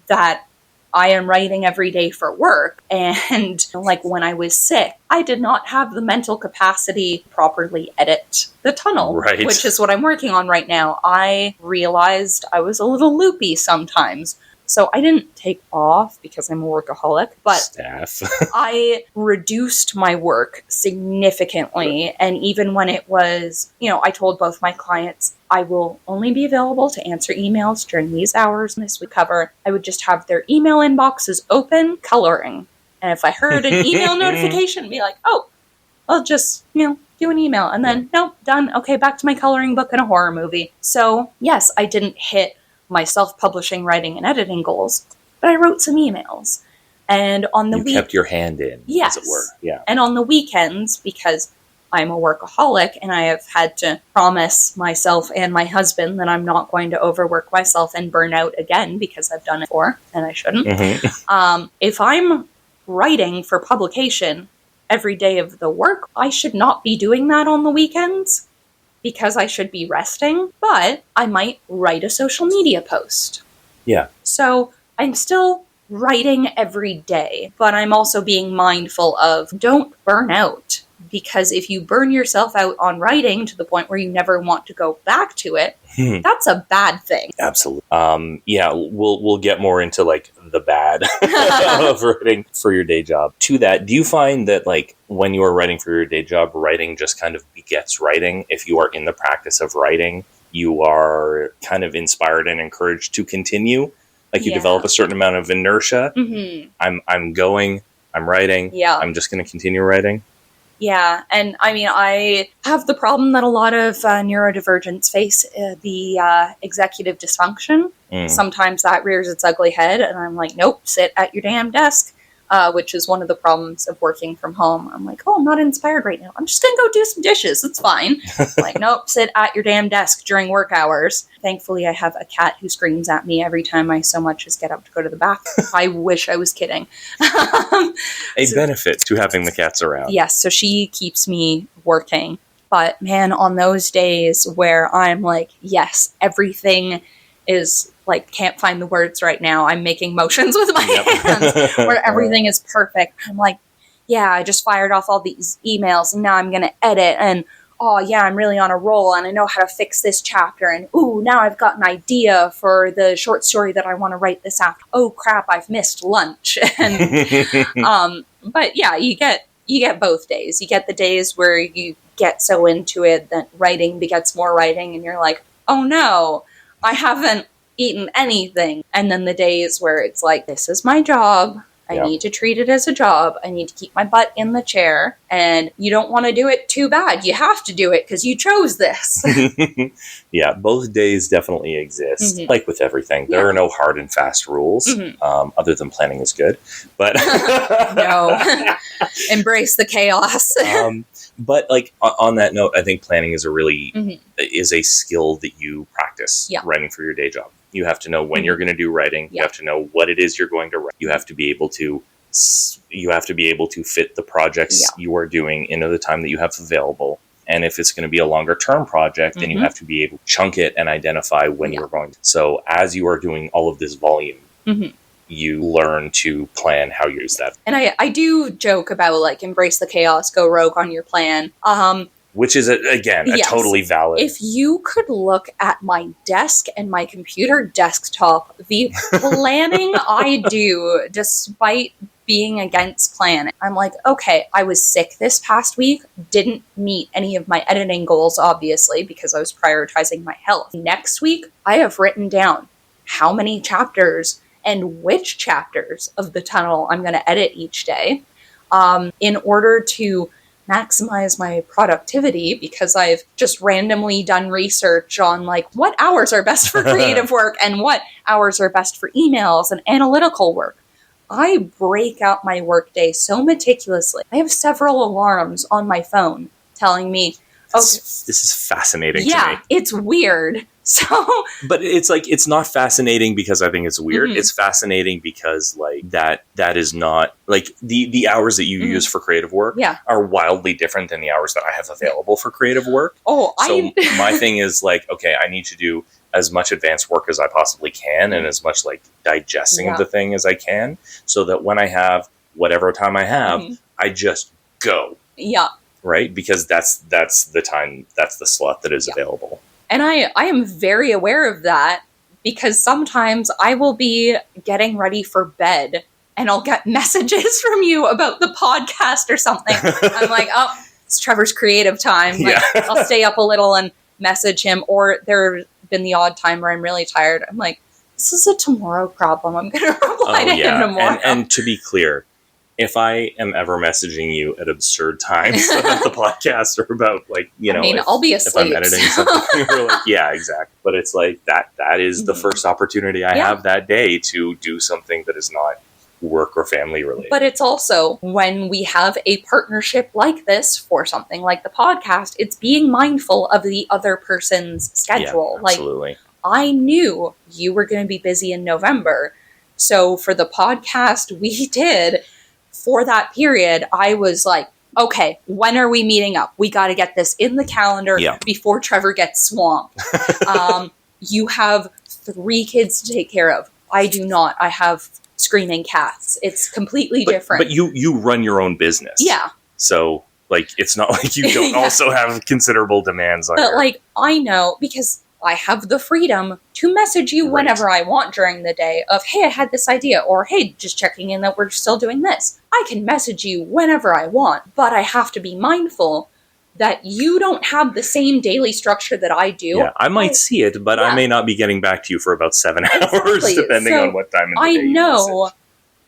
that I am writing every day for work, and like when I was sick, I did not have the mental capacity to properly edit the tunnel, right, which is what I'm working on right now. I realized I was a little loopy sometimes. So I didn't take off because I'm a workaholic, but Steph. I reduced my work significantly. And even when it was, I told both my clients, I will only be available to answer emails during these hours this week cover. I would just have their email inboxes open, coloring. And if I heard an email notification, be like, oh, I'll just, do an email. And then, nope, done. Okay, back to my coloring book and a horror movie. So yes, I didn't hit my self-publishing, writing, and editing goals, but I wrote some emails. And on the kept your hand in, yes, as it were. Yeah. And on the weekends, because I'm a workaholic and I have had to promise myself and my husband that I'm not going to overwork myself and burn out again because I've done it before and I shouldn't. Mm-hmm. If I'm writing for publication every day of the work, I should not be doing that on the weekends, because I should be resting, but I might write a social media post. Yeah. So I'm still writing every day, but I'm also being mindful of don't burn out, because if you burn yourself out on writing to the point where you never want to go back to it, that's a bad thing. Absolutely. Yeah, we'll get more into like the bad of writing for your day job. To that, do you find that like when you are writing for your day job, writing just kind of begets writing? If you are in the practice of writing, you are kind of inspired and encouraged to continue. Like you develop a certain amount of inertia. Mm-hmm. I'm writing. Yeah. I'm just going to continue writing. Yeah, and I mean, I have the problem that a lot of neurodivergents face, the executive dysfunction. Sometimes that rears its ugly head, and I'm like, nope, sit at your damn desk, which is one of the problems of working from home. I'm like, oh, I'm not inspired right now. I'm just going to go do some dishes. It's fine. Like, nope, sit at your damn desk during work hours. Thankfully, I have a cat who screams at me every time I so much as get up to go to the bathroom. I wish I was kidding. Benefit to having the cats around. Yes, so she keeps me working. But man, on those days where I'm like, yes, everything is like, can't find the words right now. I'm making motions with my hands where everything is perfect. I'm like, yeah, I just fired off all these emails and now I'm going to edit, and oh yeah, I'm really on a roll and I know how to fix this chapter, and ooh, now I've got an idea for the short story that I want to write this after. Oh crap, I've missed lunch. And but yeah, you get both days. You get the days where you get so into it that writing begets more writing and you're like, oh no, I haven't eaten anything. And then the days where it's like, this is my job. I need to treat it as a job. I need to keep my butt in the chair. And you don't want to do it too bad. You have to do it because you chose this. Yeah, both days definitely exist. Mm-hmm. Like with everything, there are no hard and fast rules, other than planning is good. But no, embrace the chaos. But like on that note, I think planning is is a skill that you practice writing for your day job. You have to know when you're going to do writing. You have to know what it is you're going to write. You have to be able to fit the projects you are doing into the time that you have available. And if it's going to be a longer term project, then you have to be able to chunk it and identify when you're going to. So as you are doing all of this volume, you learn to plan how you use that. And I do joke about like embrace the chaos, go rogue on your plan. Which is, again, a totally valid... If you could look at my desk and my computer desktop, the planning I do, despite being against plan, I'm like, okay, I was sick this past week, didn't meet any of my editing goals, obviously, because I was prioritizing my health. Next week, I have written down how many chapters and which chapters of the tunnel I'm going to edit each day in order to maximize my productivity, because I've just randomly done research on like what hours are best for creative work and what hours are best for emails and analytical work. I break out my workday so meticulously. I have several alarms on my phone telling me, this is fascinating to me. Yeah, it's weird, So, but it's like, it's not fascinating because I think it's weird. It's fascinating because like that is not like the hours that you use for creative work are wildly different than the hours that I have available for creative work. So my thing is like, okay, I need to do as much advanced work as I possibly can and as much like digesting of the thing as I can, so that when I have whatever time I have, I just go. Yeah. Right? Because that's the time, that's the slot that is available. And I am very aware of that, because sometimes I will be getting ready for bed and I'll get messages from you about the podcast or something. I'm like, oh, it's Trevor's creative time. Like, I'll stay up a little and message him. Or there's been the odd time where I'm really tired. I'm like, this is a tomorrow problem. I'm going to reply to him tomorrow. And to be clear, if I am ever messaging you at absurd times about the podcast or about like, you know, I'll be asleep. If I'm editing something, you're like, yeah, exactly. But it's like that is the first opportunity I have that day to do something that is not work or family related. But it's also when we have a partnership like this for something like the podcast, it's being mindful of the other person's schedule. Yeah, absolutely. Like, I knew you were going to be busy in November. So for the podcast we did, for that period, I was like, okay, when are we meeting up? We got to get this in the calendar before Trevor gets swamped. You have 3 kids to take care of. I do not. I have screaming cats. It's completely different. But you run your own business. Yeah. So, like, it's not like you don't also have considerable demands on But, like, I know, because I have the freedom to message you whenever I want during the day of, hey, I had this idea, or hey, just checking in that we're still doing this. I can message you whenever I want, but I have to be mindful that you don't have the same daily structure that I do. Yeah, I might see it, but I may not be getting back to you for about 7 hours, depending on what time in the day I know,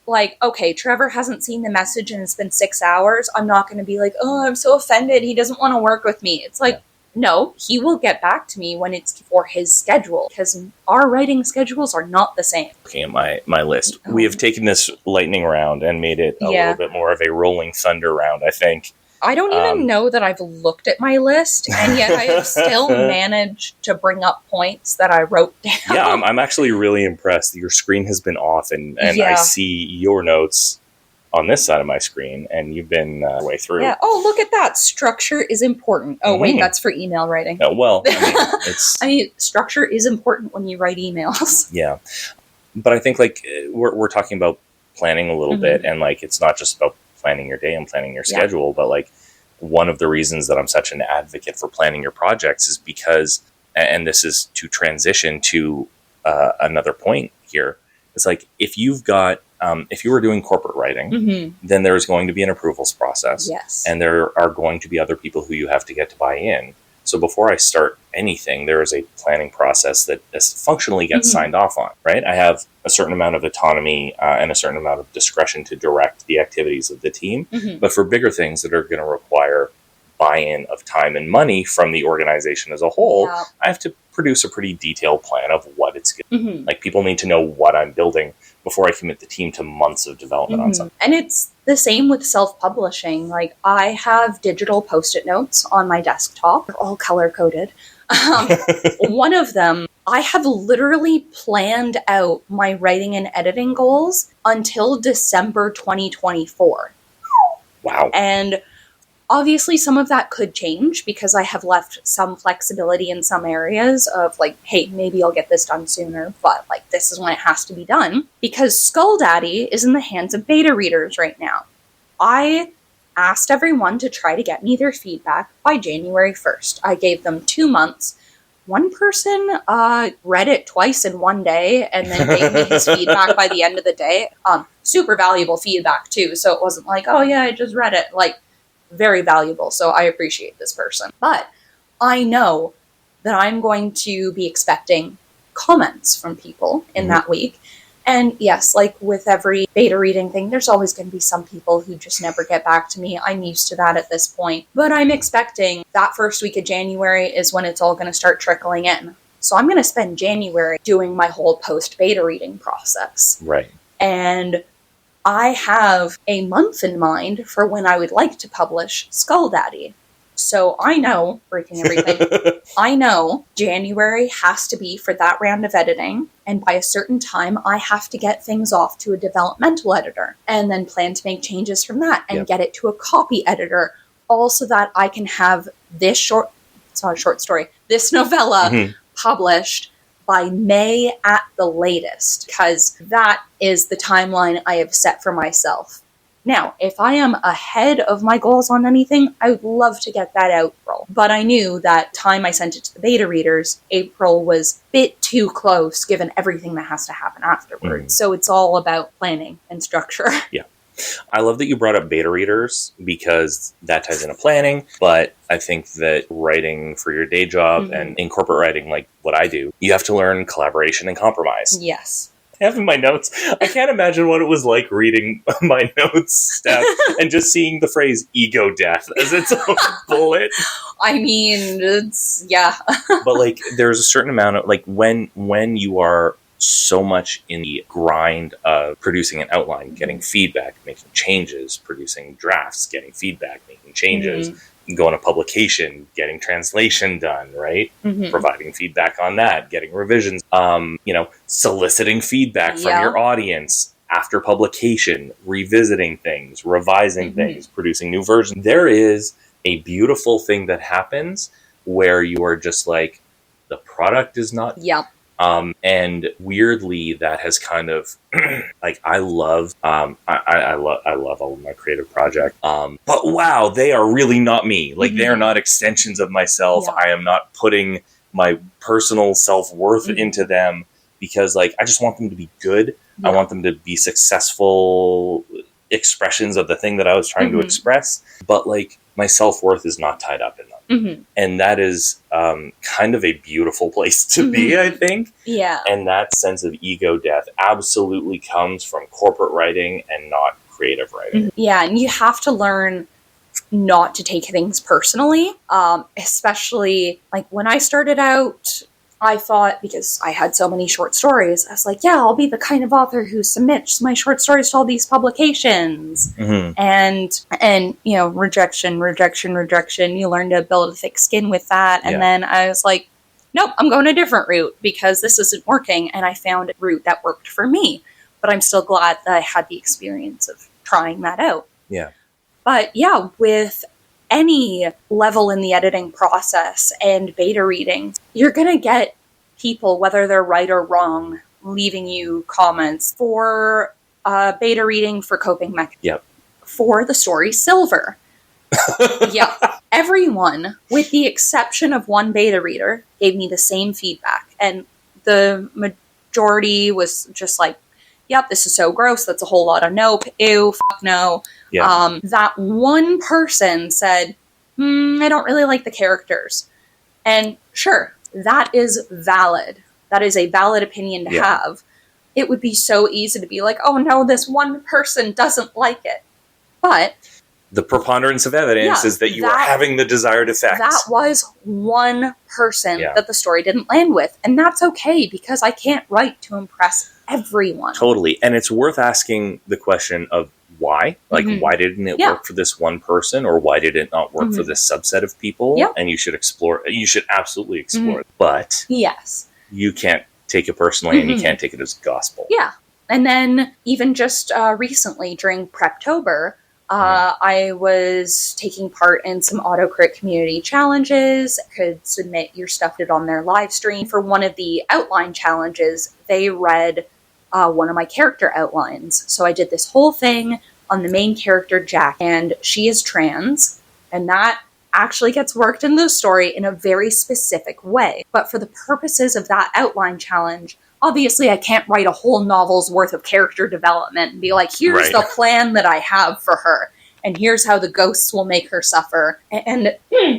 like, okay, Trevor hasn't seen the message and it's been 6 hours. I'm not going to be like, oh, I'm so offended. He doesn't want to work with me. It's like, no, he will get back to me when it's for his schedule, because our writing schedules are not the same. Looking at my list, we have taken this lightning round and made it a little bit more of a rolling thunder round, I think. I don't even know that I've looked at my list, and yet I have still managed to bring up points that I wrote down. Yeah, I'm actually really impressed. Your screen has been off, and I see your notes on this side of my screen, and you've been way through. Yeah. Oh, look at that. Structure is important. Oh, wait, that's for email writing. Oh, well, I mean, structure is important when you write emails. Yeah. But I think, like, we're talking about planning a little bit, and, like, it's not just about planning your day and planning your schedule, but, like, one of the reasons that I'm such an advocate for planning your projects is because, and this is to transition to another point here, it's like, if you've got if you were doing corporate writing, then there's going to be an approvals process. Yes. And there are going to be other people who you have to get to buy in. So before I start anything, there is a planning process that functionally gets signed off on, right? I have a certain amount of autonomy and a certain amount of discretion to direct the activities of the team. But for bigger things that are going to require buy-in of time and money from the organization as a whole, I have to produce a pretty detailed plan of what it's going to be. Like, people need to know what I'm building before I commit the team to months of development on something. And it's the same with self-publishing. Like, I have digital Post-it notes on my desktop. They're all color-coded. One of them, I have literally planned out my writing and editing goals until December 2024. Wow. And obviously, some of that could change because I have left some flexibility in some areas of, like, hey, maybe I'll get this done sooner, but, like, this is when it has to be done. Because Skull Daddy is in the hands of beta readers right now. I asked everyone to try to get me their feedback by January 1st. I gave them 2 months. One person read it twice in one day and then gave me his feedback by the end of the day. Super valuable feedback, too. So it wasn't like, oh, yeah, I just read it. Like, very valuable, so I appreciate this person. But I know that I'm going to be expecting comments from people in that week. And yes, like with every beta reading thing, there's always going to be some people who just never get back to me. I'm used to that at this point. But I'm expecting that first week of January is when it's all going to start trickling in. So I'm going to spend January doing my whole post-beta reading process. Right. And I have a month in mind for when I would like to publish Skull Daddy. So I know, breaking everything, I know January has to be for that round of editing. And by a certain time, I have to get things off to a developmental editor and then plan to make changes from that and get it to a copy editor, all so that I can have this it's not a short story, this novella published by May at the latest, because that is the timeline I have set for myself. Now, if I am ahead of my goals on anything, I would love to get that out April. But I knew that time I sent it to the beta readers, April was a bit too close given everything that has to happen afterwards. So it's all about planning and structure. Yeah. I love that you brought up beta readers because that ties into planning, but I think that writing for your day job and in corporate writing, like what I do, you have to learn collaboration and compromise. Yes. I have in my notes, I can't imagine what it was like reading my notes, Steph, and just seeing the phrase ego death as its own bullet. I mean, it's, yeah. But like, there's a certain amount of, like, when you are so much in the grind of producing an outline, getting feedback, making changes, producing drafts, getting feedback, making changes, going to publication, getting translation done, right? Providing feedback on that, getting revisions, soliciting feedback from your audience after publication, revisiting things, revising things, producing new versions. There is a beautiful thing that happens where you are just like, the product is not... and weirdly, that has kind of like I love all of my creative projects. But wow, they are really not me. Like they are not extensions of myself. I am not putting my personal self-worth into them because like I just want them to be good. I want them to be successful expressions of the thing that I was trying to express. But like my self-worth is not tied up in them. And that is kind of a beautiful place to be, I think. Yeah. And that sense of ego death absolutely comes from corporate writing and not creative writing. Yeah, and you have to learn not to take things personally, especially like when I started out, I thought, because I had so many short stories, I was like, yeah, I'll be the kind of author who submits my short stories to all these publications. And rejection. You learn to build a thick skin with that. And then I was like, nope, I'm going a different route because this isn't working. And I found a route that worked for me. But I'm still glad that I had the experience of trying that out. Yeah. But yeah, with any level in the editing process and beta reading, you're going to get people, whether they're right or wrong, leaving you comments for beta reading for coping mechanisms. For the story Silver. Everyone, with the exception of one beta reader, gave me the same feedback. And the majority was just like, yep, this is so gross. That's a whole lot of nope. Ew, fuck no. That one person said, I don't really like the characters. And sure, that is valid. That is a valid opinion to have. It would be so easy to be like, oh no, this one person doesn't like it. But the preponderance of evidence is that you are having the desired effects. That was one person that the story didn't land with. And that's okay because I can't write to impress everyone. Totally. And it's worth asking the question of why? Like, why didn't it work for this one person? Or why did it not work for this subset of people? And you should explore, you should absolutely explore it. But you can't take it personally and you can't take it as gospel. Yeah. And then even just recently during Preptober, I was taking part in some autocrit community challenges. Could submit your stuff on their live stream. For one of the outline challenges, they read one of my character outlines. So I did this whole thing on the main character, Jack, and she is trans, and that actually gets worked in the story in a very specific way. But for the purposes of that outline challenge, obviously I can't write a whole novel's worth of character development and be like, here's the plan that I have for her, and here's how the ghosts will make her suffer. And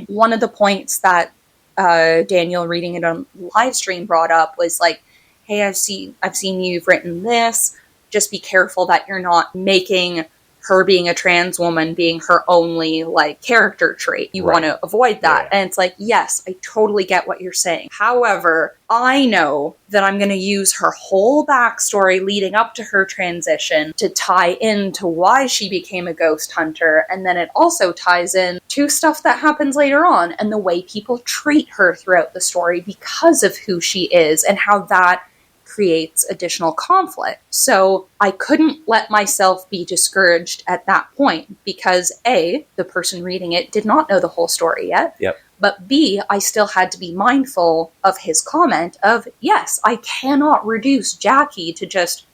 one of the points that Daniel reading it on live stream brought up was like, hey, I've seen you've written this. Just be careful that you're not making her being a trans woman being her only like character trait. You want to avoid that. Yeah. And it's like, yes, I totally get what you're saying. However, I know that I'm going to use her whole backstory leading up to her transition to tie into why she became a ghost hunter. And then it also ties in to stuff that happens later on and the way people treat her throughout the story because of who she is and how that creates additional conflict. So I couldn't let myself be discouraged at that point because A, the person reading it did not know the whole story yet. Yep. But B, I still had to be mindful of his comment of, yes, I cannot reduce Jackie to just,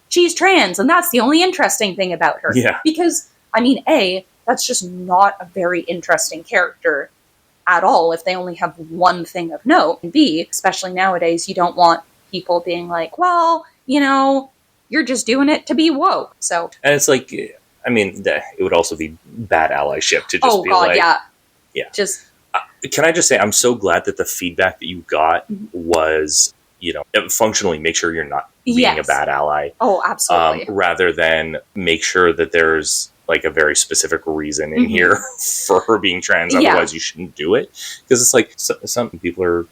she's trans and that's the only interesting thing about her. Yeah. Because, I mean, A, that's just not a very interesting character at all if they only have one thing of note. And B, especially nowadays, you don't want people being like, well, you know, you're just doing it to be woke. So, and it's like, I mean, it would also be bad allyship to just be like, yeah. Just, can I just say, I'm so glad that the feedback that you got was, you know, functionally make sure you're not being a bad ally. Oh, absolutely. Rather than make sure that there's like a very specific reason in here for her being trans. Otherwise, you shouldn't do it. Because it's like some people are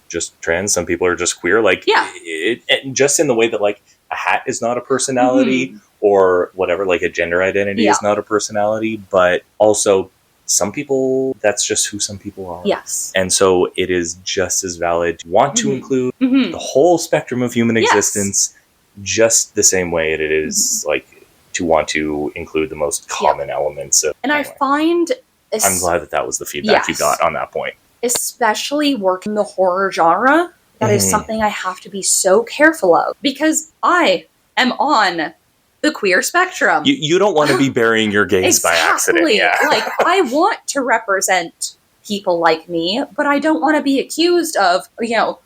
just trans, some people are just queer. Like, it just in the way that like a hat is not a personality or whatever, like a gender identity is not a personality, but also some people, that's just who some people are. Yes. And so it is just as valid to want to include the whole spectrum of human existence just the same way it is like to want to include the most common elements of. And I find I'm glad that was the feedback you got on that point. Especially working the horror genre, that is something I have to be so careful of because I am on the queer spectrum. You don't want to be burying your gays by accident. Yeah. Like, I want to represent people like me, but I don't want to be accused of, you know,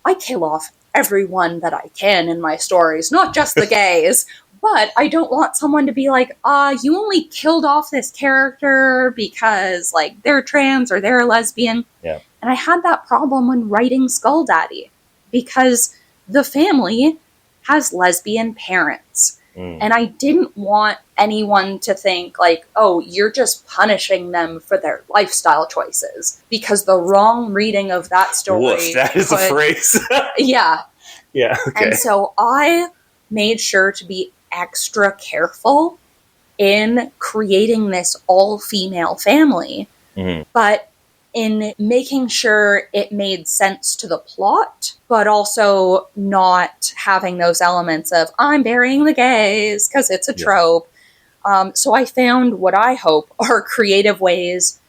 I kill off everyone that I can in my stories, not just the gays. But I don't want someone to be like, you only killed off this character because, like, they're trans or they're a lesbian. Yeah. And I had that problem when writing Skull Daddy because the family has lesbian parents. And I didn't want anyone to think, like, oh, you're just punishing them for their lifestyle choices. Because the wrong reading of that story... Woof, that is a phrase. Yeah. Yeah, okay. And so I made sure to be extra careful in creating this all-female family, but in making sure it made sense to the plot, but also not having those elements of, I'm burying the gays, because it's a trope. So I found what I hope are creative ways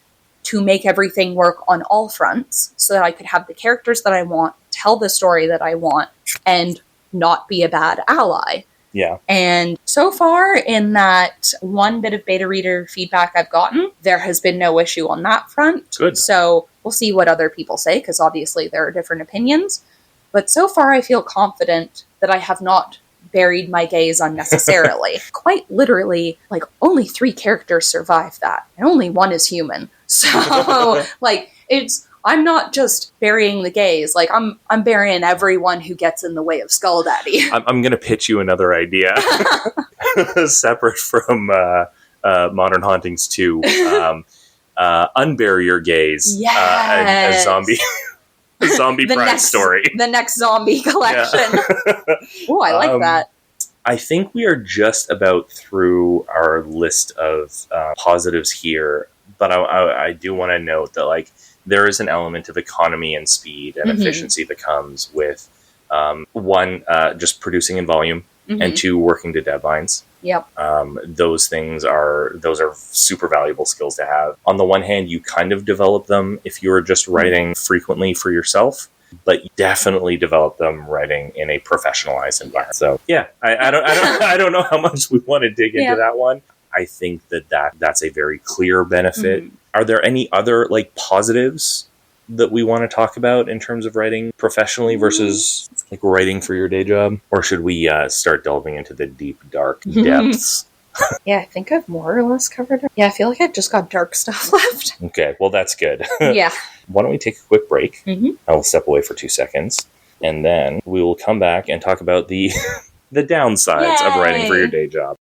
to make everything work on all fronts, so that I could have the characters that I want, tell the story that I want, and not be a bad ally. Yeah. And so far, in that one bit of beta reader feedback I've gotten, there has been no issue on that front. Good. So we'll see what other people say, because obviously there are different opinions. But so far, I feel confident that I have not buried my gays unnecessarily. Quite literally, like, only 3 characters survive that, and only 1 is human. So, like, I'm not just burying the gays. Like, I'm burying everyone who gets in the way of Skull Daddy. I'm going to pitch you another idea, separate from Modern Hauntings 2. Unbury your gays. Yes. A zombie pride story. The next zombie collection. Oh, I like that. I think we are just about through our list of positives here, but I do want to note that, like, there is an element of economy and speed and efficiency that comes with, one, just producing in volume, and 2, working to deadlines. Yep. Those things are super valuable skills to have. On the one hand, you kind of develop them if you're just writing frequently for yourself, but you definitely develop them writing in a professionalized environment. So yeah, I don't know how much we want to dig into that one. I think that's a very clear benefit. Are there any other, like, positives that we want to talk about in terms of writing professionally versus, like, writing for your day job? Or should we start delving into the deep, dark depths? Yeah, I think I've more or less covered it. Yeah, I feel like I've just got dark stuff left. Okay, well, that's good. Yeah. Why don't we take a quick break? I will step away for 2 seconds, and then we will come back and talk about the downsides of writing for your day job.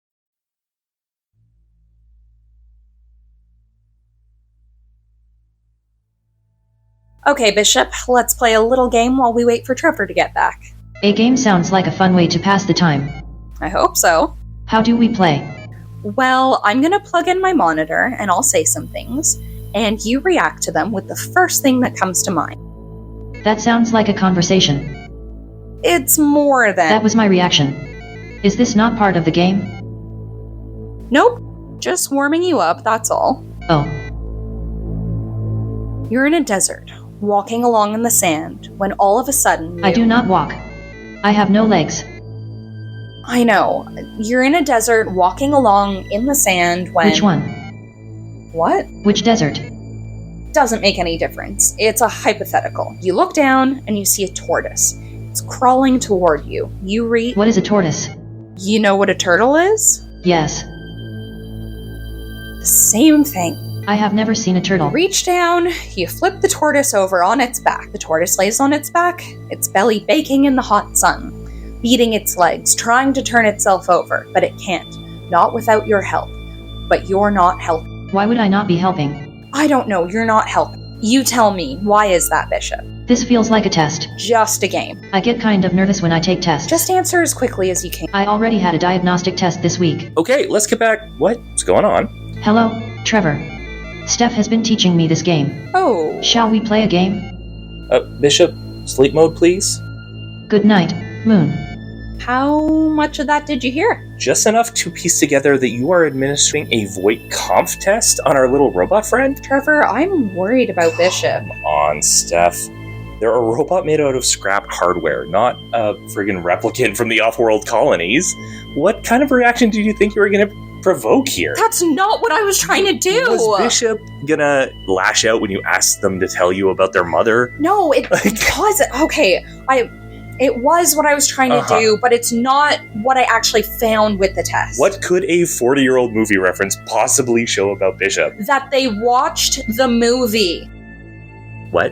Okay, Bishop, let's play a little game while we wait for Trevor to get back. A game sounds like a fun way to pass the time. I hope so. How do we play? Well, I'm gonna plug in my monitor and I'll say some things, and you react to them with the first thing that comes to mind. That sounds like a conversation. It's more than... That was my reaction. Is this not part of the game? Nope. Just warming you up, that's all. Oh. You're in a desert, walking along in the sand, when all of a sudden I do not walk. I have no legs. I know. You're in a desert, walking along in the sand when... Which one? What? Which desert? Doesn't make any difference. It's a hypothetical. You look down and you see a tortoise. It's crawling toward you. You read... What is a tortoise? You know what a turtle is? Yes. The same thing. I have never seen a turtle. Reach down, you flip the tortoise over on its back. The tortoise lays on its back, its belly baking in the hot sun, beating its legs, trying to turn itself over, but it can't. Not without your help. But you're not helping. Why would I not be helping? I don't know, you're not helping. You tell me, why is that, Bishop? This feels like a test. Just a game. I get kind of nervous when I take tests. Just answer as quickly as you can. I already had a diagnostic test this week. Okay, let's get back. What's going on? Hello, Trevor. Steph has been teaching me this game. Oh. Shall we play a game? Bishop, sleep mode, please. Good night, Moon. How much of that did you hear? Just enough to piece together that you are administering a voight conf test on our little robot friend? Trevor, I'm worried about Bishop. Come on, Steph. They're a robot made out of scrapped hardware, not a friggin' replicant from the off-world colonies. What kind of reaction did you think you were going to provoke here? That's not what I was trying to do! Was Bishop gonna lash out when you asked them to tell you about their mother? No, it was... Okay, it was what I was trying to do, but it's not what I actually found with the test. What could a 40-year-old movie reference possibly show about Bishop? That they watched the movie. What?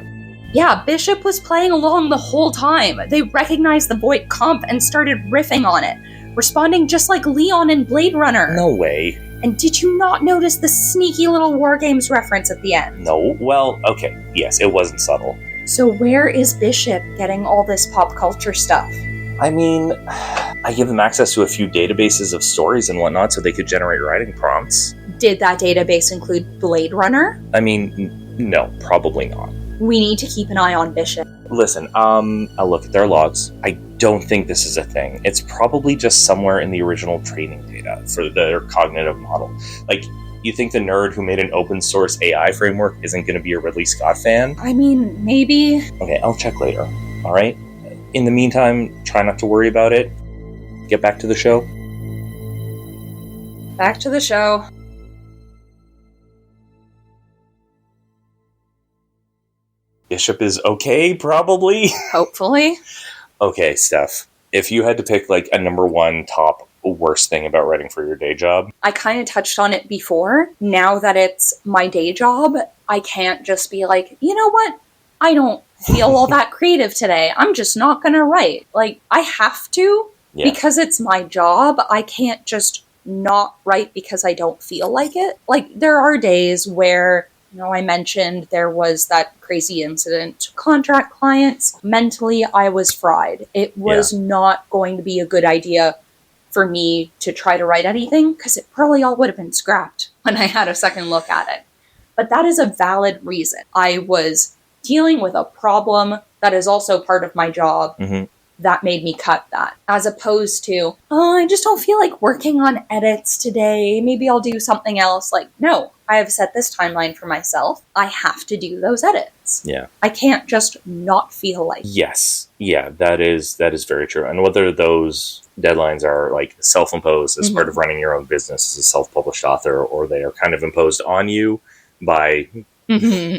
Yeah, Bishop was playing along the whole time. They recognized the voight comp and started riffing on it, responding just like Leon in Blade Runner. No way. And did you not notice the sneaky little War Games reference at the end? No. Well, okay. Yes, it wasn't subtle. So where is Bishop getting all this pop culture stuff? I mean, I give them access to a few databases of stories and whatnot so they could generate writing prompts. Did that database include Blade Runner? I mean, no, probably not. We need to keep an eye on Bishop. Listen, I'll look at their logs. I don't think this is a thing. It's probably just somewhere in the original training data for their cognitive model. Like, you think the nerd who made an open source AI framework isn't going to be a Ridley Scott fan? I mean, maybe. Okay, I'll check later. All right? In the meantime, try not to worry about it. Get back to the show. Back to the show. Bishop is okay, probably? Hopefully. Okay, Steph. If you had to pick, like, a number one top worst thing about writing for your day job? I kind of touched on it before. Now that it's my day job, I can't just be like, you know what? I don't feel all that creative today. I'm just not going to write. Like, I have to because it's my job. I can't just not write because I don't feel like it. Like, there are days where... I mentioned there was that crazy incident. Contract clients, mentally, I was fried. It was not going to be a good idea for me to try to write anything because it probably all would have been scrapped when I had a second look at it. But that is a valid reason. I was dealing with a problem that is also part of my job that made me cut that. As opposed to, I just don't feel like working on edits today. Maybe I'll do something else. Like, no. I have set this timeline for myself. I have to do those edits. Yeah. I can't just not feel like it. Yes. Yeah, that is very true. And whether those deadlines are like self-imposed as part of running your own business as a self-published author, or they are kind of imposed on you by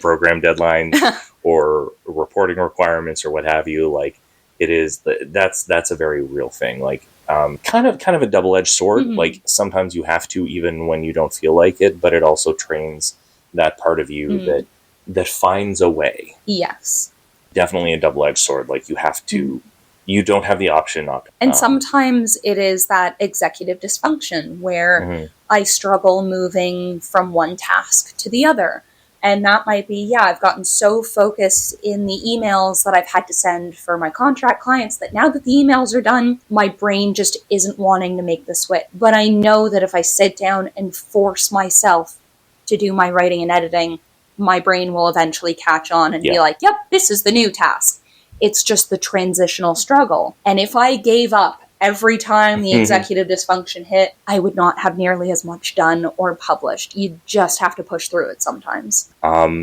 program deadlines or reporting requirements or what have you, like it is, that's a very real thing. Like, kind of a double-edged sword. Like, sometimes you have to, even when you don't feel like it, but it also trains that part of you that finds a way. Yes. Definitely a double-edged sword. Like, you have to, you don't have the option not to. And sometimes it is that executive dysfunction where I struggle moving from one task to the other. And that might be, yeah, I've gotten so focused in the emails that I've had to send for my contract clients that now that the emails are done, my brain just isn't wanting to make the switch. But I know that if I sit down and force myself to do my writing and editing, my brain will eventually catch on and be like, yep, this is the new task. It's just the transitional struggle. And if I gave up every time the executive dysfunction hit, I would not have nearly as much done or published. You just have to push through it sometimes.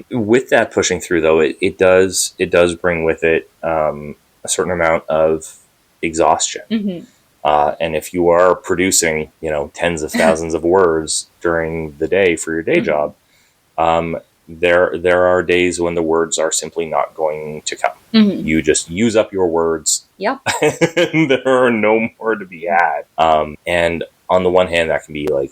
With that pushing through, though, it does bring with it a certain amount of exhaustion. And if you are producing, tens of thousands of words during the day for your day job, there are days when the words are simply not going to come. You just use up your words. Yep. And there are no more to be had. And on the one hand, that can be like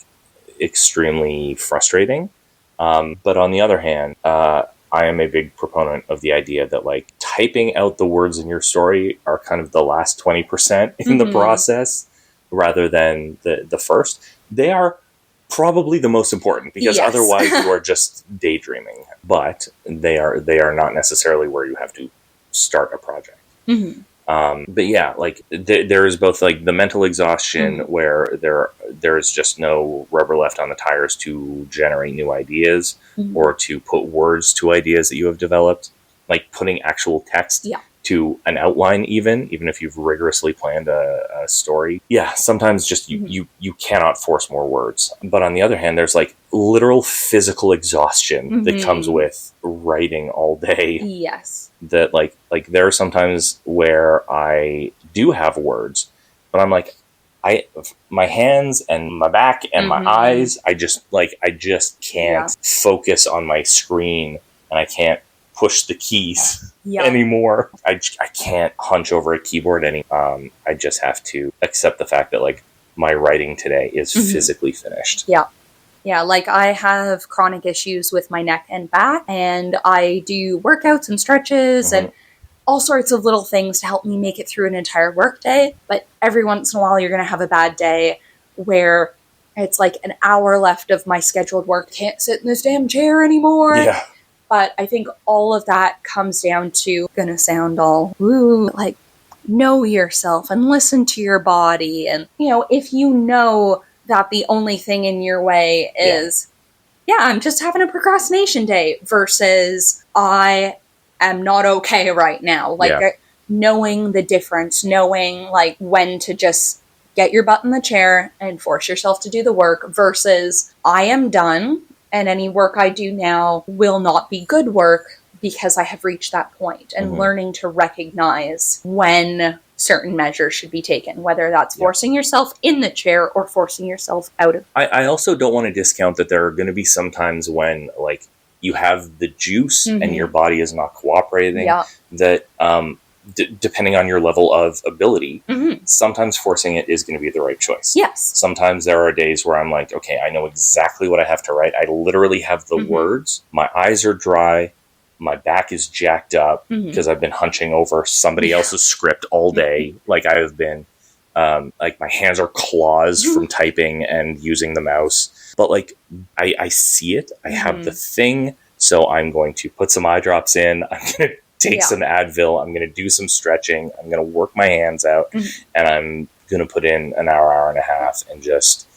extremely frustrating. But on the other hand, I am a big proponent of the idea that like typing out the words in your story are kind of the last 20% in the process rather than the first. They are probably the most important because otherwise you are just daydreaming, but they are not necessarily where you have to start a project. But yeah, like there is both like the mental exhaustion where there is just no rubber left on the tires to generate new ideas or to put words to ideas that you have developed, like putting actual text to an outline, even if you've rigorously planned a story. Yeah, sometimes just you cannot force more words. But on the other hand, there's like literal physical exhaustion that comes with writing all day. Yes. That like there are sometimes where I do have words, but I'm like, my hands and my back and my eyes, I just can't focus on my screen, and I can't push the keys anymore. I can't hunch over a keyboard I just have to accept the fact that like my writing today is physically finished. Yeah, like I have chronic issues with my neck and back, and I do workouts and stretches and all sorts of little things to help me make it through an entire workday. But every once in a while, you're going to have a bad day where it's like an hour left of my scheduled work. Can't sit in this damn chair anymore. Yeah. But I think all of that comes down to, gonna sound all woo, like know yourself and listen to your body. And, if you know that the only thing in your way is, I'm just having a procrastination day versus I am not okay right now. Like knowing the difference, knowing like when to just get your butt in the chair and force yourself to do the work versus I am done. And any work I do now will not be good work because I have reached that point. And learning to recognize when certain measures should be taken, whether that's forcing yourself in the chair or forcing yourself out of it. I also don't want to discount that there are going to be some times when like you have the juice and your body is not cooperating. That depending on your level of ability, sometimes forcing it is going to be the right choice. Yes. Sometimes there are days where I'm like, okay, I know exactly what I have to write. I literally have the words. My eyes are dry. My back is jacked up because I've been hunching over somebody else's script all day. Like I have been, like my hands are claws from typing and using the mouse. But like, I see it. I have the thing. So I'm going to put some eye drops in. I'm going to take some Advil, I'm going to do some stretching, I'm going to work my hands out, and I'm going to put in an hour and a half and just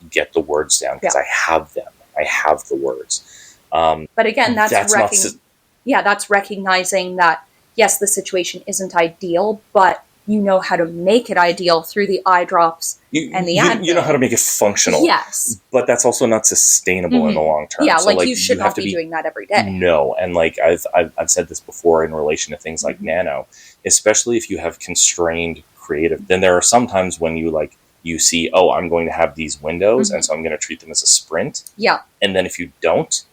get the words down because I have them. I have the words. But again, that's recognizing that, yes, the situation isn't ideal, but you know how to make it ideal through the eye drops and the Advil. You know how to make it functional. Yes. But that's also not sustainable in the long term. Yeah, so like you should not be doing that every day. No, and like I've said this before in relation to things like Nano, especially if you have constrained creative, then there are some times when you see, oh, I'm going to have these windows, and so I'm going to treat them as a sprint. Yeah. And then if you don't,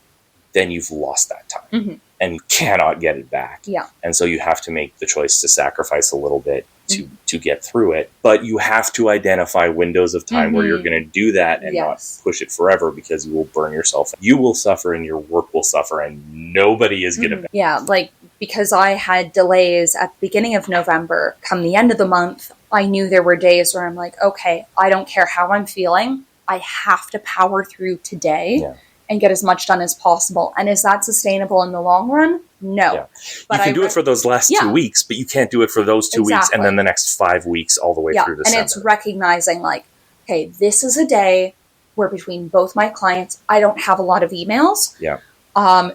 then you've lost that time. And you cannot get it back. Yeah. And so you have to make the choice to sacrifice a little bit to get through it. But you have to identify windows of time where you're going to do that and not push it forever, because you will burn yourself. You will suffer and your work will suffer, and nobody is going to. Yeah, like because I had delays at the beginning of November, come the end of the month, I knew there were days where I'm like, okay, I don't care how I'm feeling. I have to power through today. Yeah. and get as much done as possible. And is that sustainable in the long run? No. Yeah. But you can do it for those last 2 weeks, but you can't do it for those 2 weeks and then the next 5 weeks all the way through December. And it's recognizing like, okay, this is a day where between both my clients, I don't have a lot of emails. Yeah.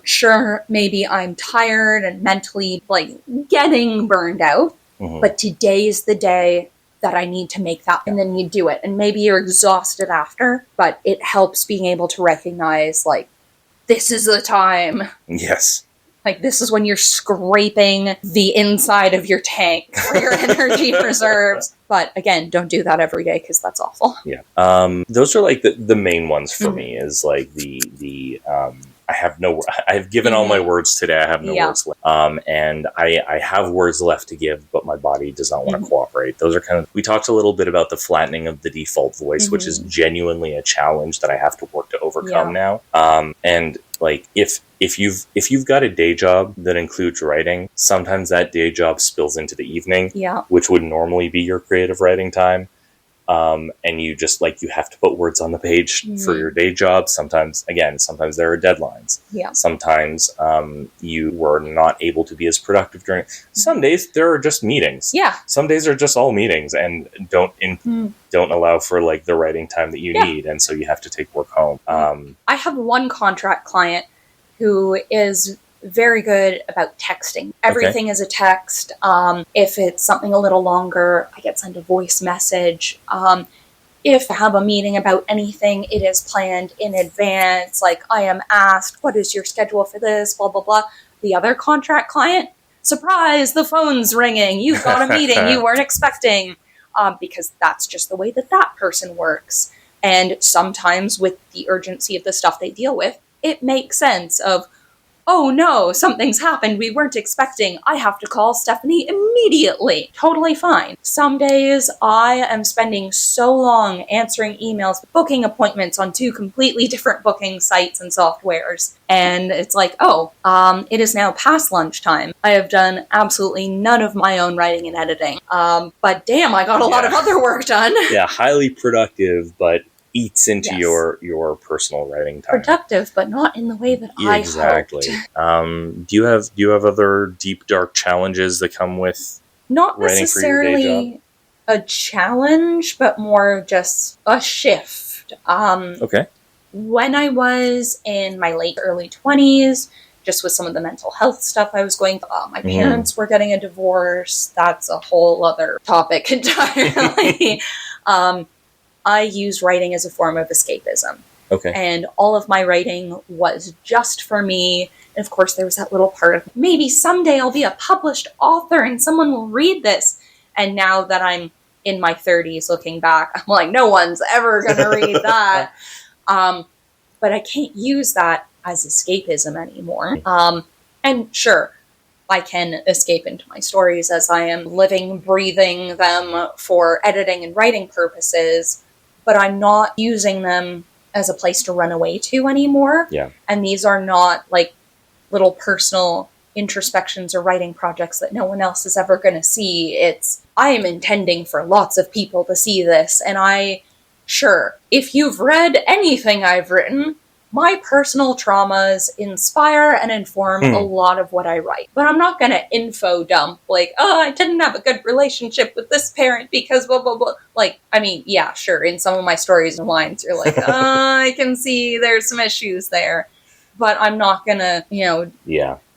Sure, maybe I'm tired and mentally like getting burned out, but today's the day that I need to make that, and then you do it. And maybe you're exhausted after, but it helps being able to recognize like, this is the time. Yes. Like, this is when you're scraping the inside of your tank for your energy reserves. But again, don't do that every day because that's awful. Yeah. Those are like the main ones for me is like I've given all my words today. I have no words left. And I have words left to give, but my body does not want to cooperate. Those are kind of, we talked a little bit about the flattening of the default voice, which is genuinely a challenge that I have to work to overcome now. And like, if you've got a day job that includes writing, sometimes that day job spills into the evening, which would normally be your creative writing time. And you just like, you have to put words on the page for your day job. Sometimes there are deadlines. Yeah. Sometimes you were not able to be as productive during. Some days there are just meetings. Yeah. Some days are just all meetings and don't allow for like the writing time that you need, and so you have to take work home. I have one contract client who is very good about texting. Everything is a text. If it's something a little longer, I get sent a voice message. If I have a meeting about anything, it is planned in advance. Like, I am asked, what is your schedule for this? Blah, blah, blah. The other contract client, surprise, the phone's ringing. You've got a meeting you weren't expecting. Because that's just the way that person works. And sometimes with the urgency of the stuff they deal with, it makes sense of, oh no, something's happened we weren't expecting. I have to call Stephanie immediately. Totally fine. Some days I am spending so long answering emails, booking appointments on 2 completely different booking sites and softwares. And it's like, it is now past lunchtime. I have done absolutely none of my own writing and editing. But damn, I got a lot of other work done. Yeah, highly productive, but eats into your personal writing time. Productive, but not in the way that I hoped. Do you have other deep, dark challenges that come with not writing necessarily for your day job? A challenge, but more just a shift. When I was in my late early 20s, just with some of the mental health stuff I was going through, my parents were getting a divorce. That's a whole other topic entirely. I use writing as a form of escapism. And all of my writing was just for me. And of course, there was that little part of, maybe someday I'll be a published author and someone will read this. And now that I'm in my 30s looking back, I'm like, no one's ever going to read that. But I can't use that as escapism anymore. And sure, I can escape into my stories as I am living, breathing them for editing and writing purposes, but I'm not using them as a place to run away to anymore. Yeah. And these are not like little personal introspections or writing projects that no one else is ever going to see. I am intending for lots of people to see this. And if you've read anything I've written, my personal traumas inspire and inform a lot of what I write. But I'm not going to info dump, like, I didn't have a good relationship with this parent because blah, blah, blah. Like, I mean, yeah, sure, in some of my stories and lines, you're like, I can see there's some issues there. But I'm not going to,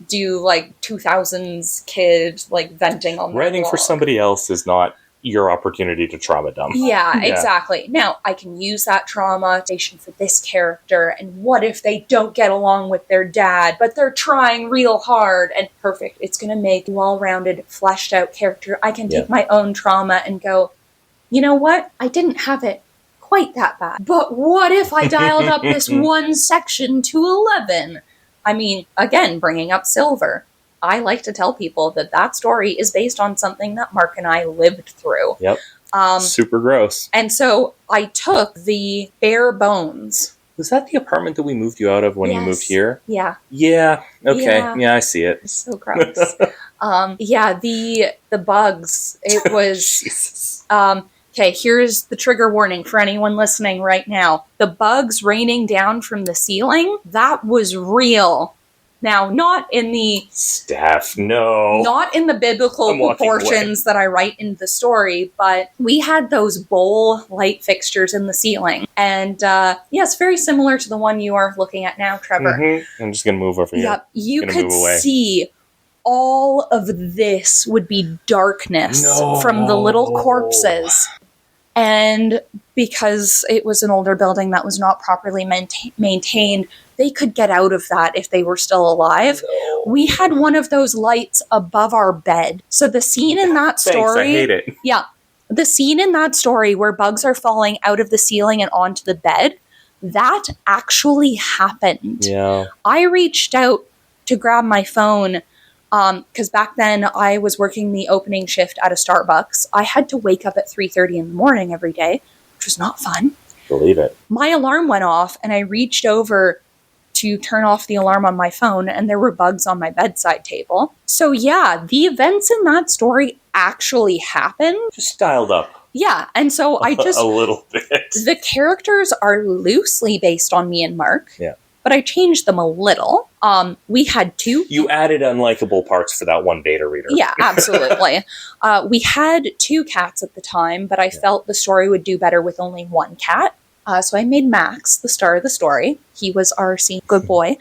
do, like, 2000s kid, like, venting on writing for somebody else is not your opportunity to trauma dump. Yeah, exactly. Now, I can use that trauma for this character, and what if they don't get along with their dad, but they're trying real hard, and perfect. It's going to make a well-rounded, fleshed-out character. I can take my own trauma and go, you know what? I didn't have it quite that bad. But what if I dialed up this one section to 11? I mean, again, bringing up Silver. I like to tell people that story is based on something that Mark and I lived through. Yep. Super gross. And so I took the bare bones. Was that the apartment that we moved you out of when you moved here? Yeah. Yeah. Okay. Yeah, I see it. It's so gross. The bugs. It was. Okay, here's the trigger warning for anyone listening right now. The bugs raining down from the ceiling, that was real. Now, not in the... Steph, no. Not in the biblical proportions that I write in the story, but we had those bowl light fixtures in the ceiling. And, yes, very similar to the one you are looking at now, Trevor. Mm-hmm. I'm just going to move over here. Yep, you could see all of this would be darkness from the little corpses. And because it was an older building that was not properly maintained, they could get out of that if they were still alive. No. We had one of those lights above our bed. So the scene in that story... Thanks, I hate it. Yeah. The scene in that story where bugs are falling out of the ceiling and onto the bed, that actually happened. Yeah. I reached out to grab my phone because back then I was working the opening shift at a Starbucks. I had to wake up at 3:30 in the morning every day, which was not fun. Believe it. My alarm went off and I reached over to turn off the alarm on my phone and there were bugs on my bedside table. So yeah, the events in that story actually happened. Just dialed up. Yeah, and so I just... a little bit. The characters are loosely based on me and Mark. Yeah. But I changed them a little. We had two... You added unlikable parts for that one beta reader. Yeah, absolutely. We had 2 cats at the time, but I felt the story would do better with only 1 cat. So I made Max the star of the story. He was our scene good boy.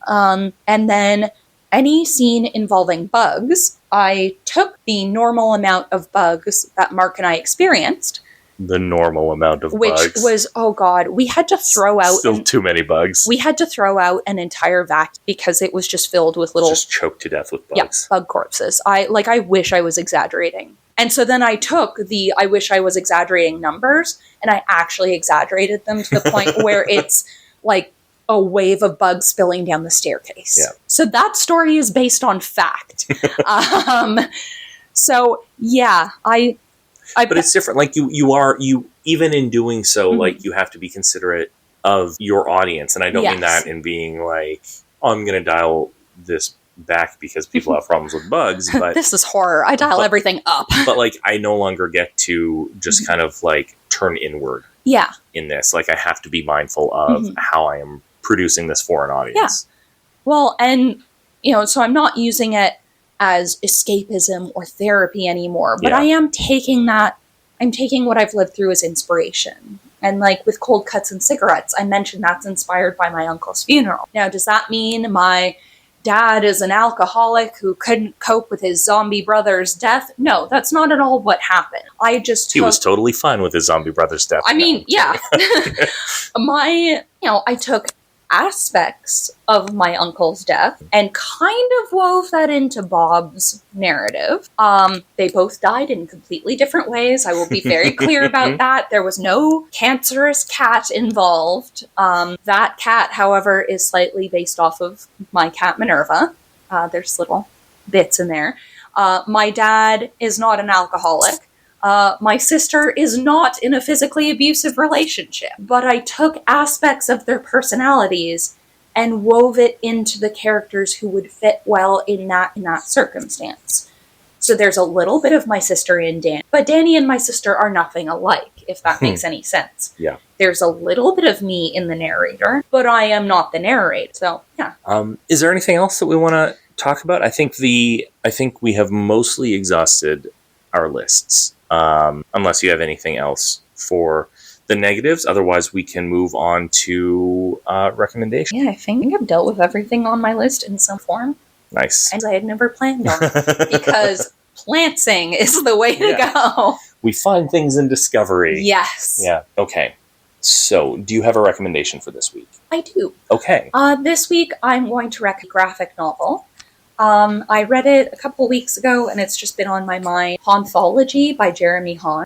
And then any scene involving bugs, I took the normal amount of bugs that Mark and I experienced. The normal amount of which bugs. Which was, oh God, we had to throw out... Still too many bugs. We had to throw out an entire vacuum because it was just filled with little... Just choked to death with bugs. Yeah, bug corpses. I wish I was exaggerating. And so then I took the I wish I was exaggerating numbers and I actually exaggerated them to the point where it's like a wave of bugs spilling down the staircase. Yeah. So that story is based on fact. So yeah, but it's different. Like you even in doing so, like you have to be considerate of your audience. And I don't mean that in being like, oh, I'm going to dial this back because people have problems with bugs. But this is horror. I dial everything up. But like, I no longer get to just kind of like turn inward. Yeah. In this, like I have to be mindful of how I am producing this for an audience. Yeah. Well, and so I'm not using it as escapism or therapy anymore, but I am taking I'm taking what I've lived through as inspiration. And like with Cold Cuts and Cigarettes, I mentioned that's inspired by my uncle's funeral. Now, does that mean my dad is an alcoholic who couldn't cope with his zombie brother's death? No, that's not at all what happened. He was totally fine with his zombie brother's death. I mean, yeah. I took aspects of my uncle's death and kind of wove that into Bob's narrative. They both died in completely different ways. I will be very clear about that. There was no cancerous cat involved. That cat, however, is slightly based off of my cat Minerva. There's little bits in there. My dad is not an alcoholic. My sister is not in a physically abusive relationship, but I took aspects of their personalities and wove it into the characters who would fit well in that circumstance. So there's a little bit of my sister in Danny, but Danny and my sister are nothing alike, if that makes any sense. Yeah. There's a little bit of me in the narrator, but I am not the narrator. So, yeah. Is there anything else that we want to talk about? I think we have mostly exhausted our lists. Unless you have anything else for the negatives. Otherwise, we can move on to recommendation. Yeah, I think I've dealt with everything on my list in some form. Nice. And I had never planned on it because planting is the way to go. We find things in discovery. Yes. Yeah. Okay. So, do you have a recommendation for this week? I do. Okay. This week, I'm going to recommend a graphic novel. I read it a couple weeks ago, and it's just been on my mind. Haunthology by Jeremy Hahn.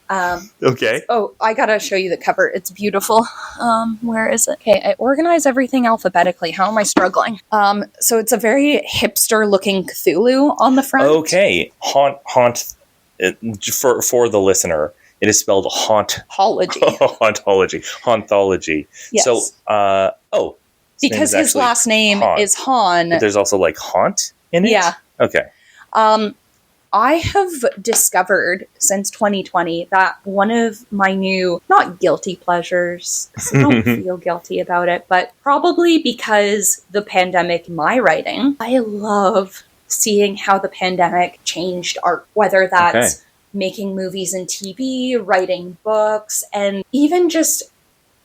Okay. Oh, I gotta show you the cover. It's beautiful. Where is it? Okay, I organize everything alphabetically. How am I struggling? So it's a very hipster-looking Cthulhu on the front. Okay. Haunt. For the listener, it is spelled Hauntology. Haunthology. Yes. So, because his last name is Hahn. But there's also like haunt in it? Yeah. Okay. I have discovered since 2020 that one of my new, not guilty pleasures, 'cause I don't feel guilty about it, but probably because the pandemic in my writing, I love seeing how the pandemic changed art, whether that's making movies and TV, writing books, and even just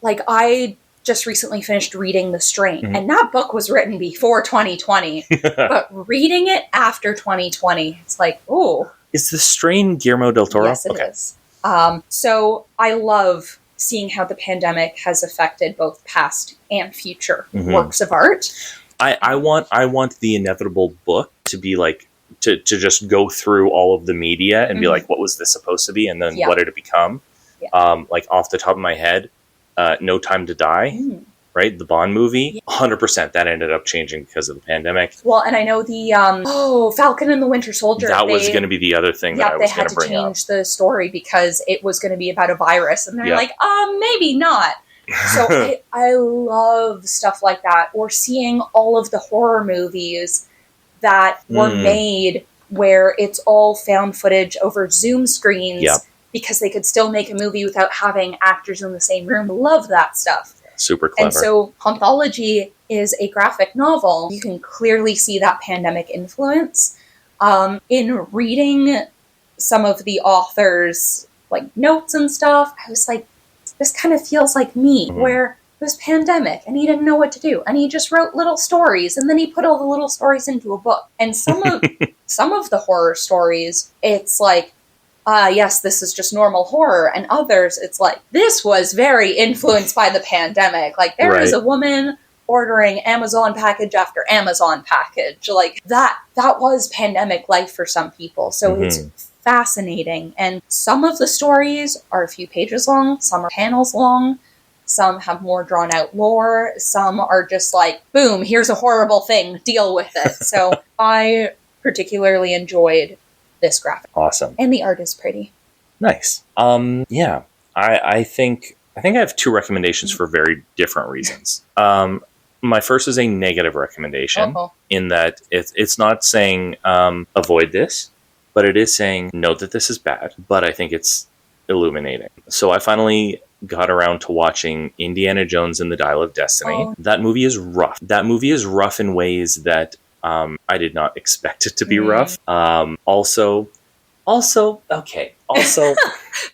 like I just recently finished reading The Strain, and that book was written before 2020, but reading it after 2020, it's like, oh. Is The Strain Guillermo del Toro? Yes, it is. So I love seeing how the pandemic has affected both past and future works of art. I want the inevitable book to be like, to just go through all of the media and be like, what was this supposed to be? And then what did it become? Yeah. Like off the top of my head, No Time to Die, right? The Bond movie, 100% that ended up changing because of the pandemic. Well, and I know the, Falcon and the Winter Soldier. That was going to be the other thing that I was going to bring up. They had to change the story because it was going to be about a virus. And they're like, maybe not. So I love stuff like that. Or seeing all of the horror movies that were made where it's all found footage over Zoom screens. Yep. Because they could still make a movie without having actors in the same room. Love that stuff. Super clever. And so Anthology is a graphic novel. You can clearly see that pandemic influence. In reading some of the authors' like notes and stuff, I was like, this kind of feels like me, where it was pandemic and he didn't know what to do. And he just wrote little stories and then he put all the little stories into a book. And some of the horror stories, it's like, yes, this is just normal horror. And others, it's like, this was very influenced by the pandemic. Like, there was a woman ordering Amazon package after Amazon package. Like, that was pandemic life for some people. So it's fascinating. And some of the stories are a few pages long. Some are panels long. Some have more drawn out lore. Some are just like, boom, here's a horrible thing. Deal with it. So I particularly enjoyed this graphic. Awesome. And the art is pretty. Nice. Yeah. I think I have two recommendations for very different reasons. My first is a negative recommendation in that it's not saying avoid this, but it is saying note that this is bad, but I think it's illuminating. So I finally got around to watching Indiana Jones and the Dial of Destiny. That movie is rough. That movie is rough in ways that I did not expect it to be rough. Also, the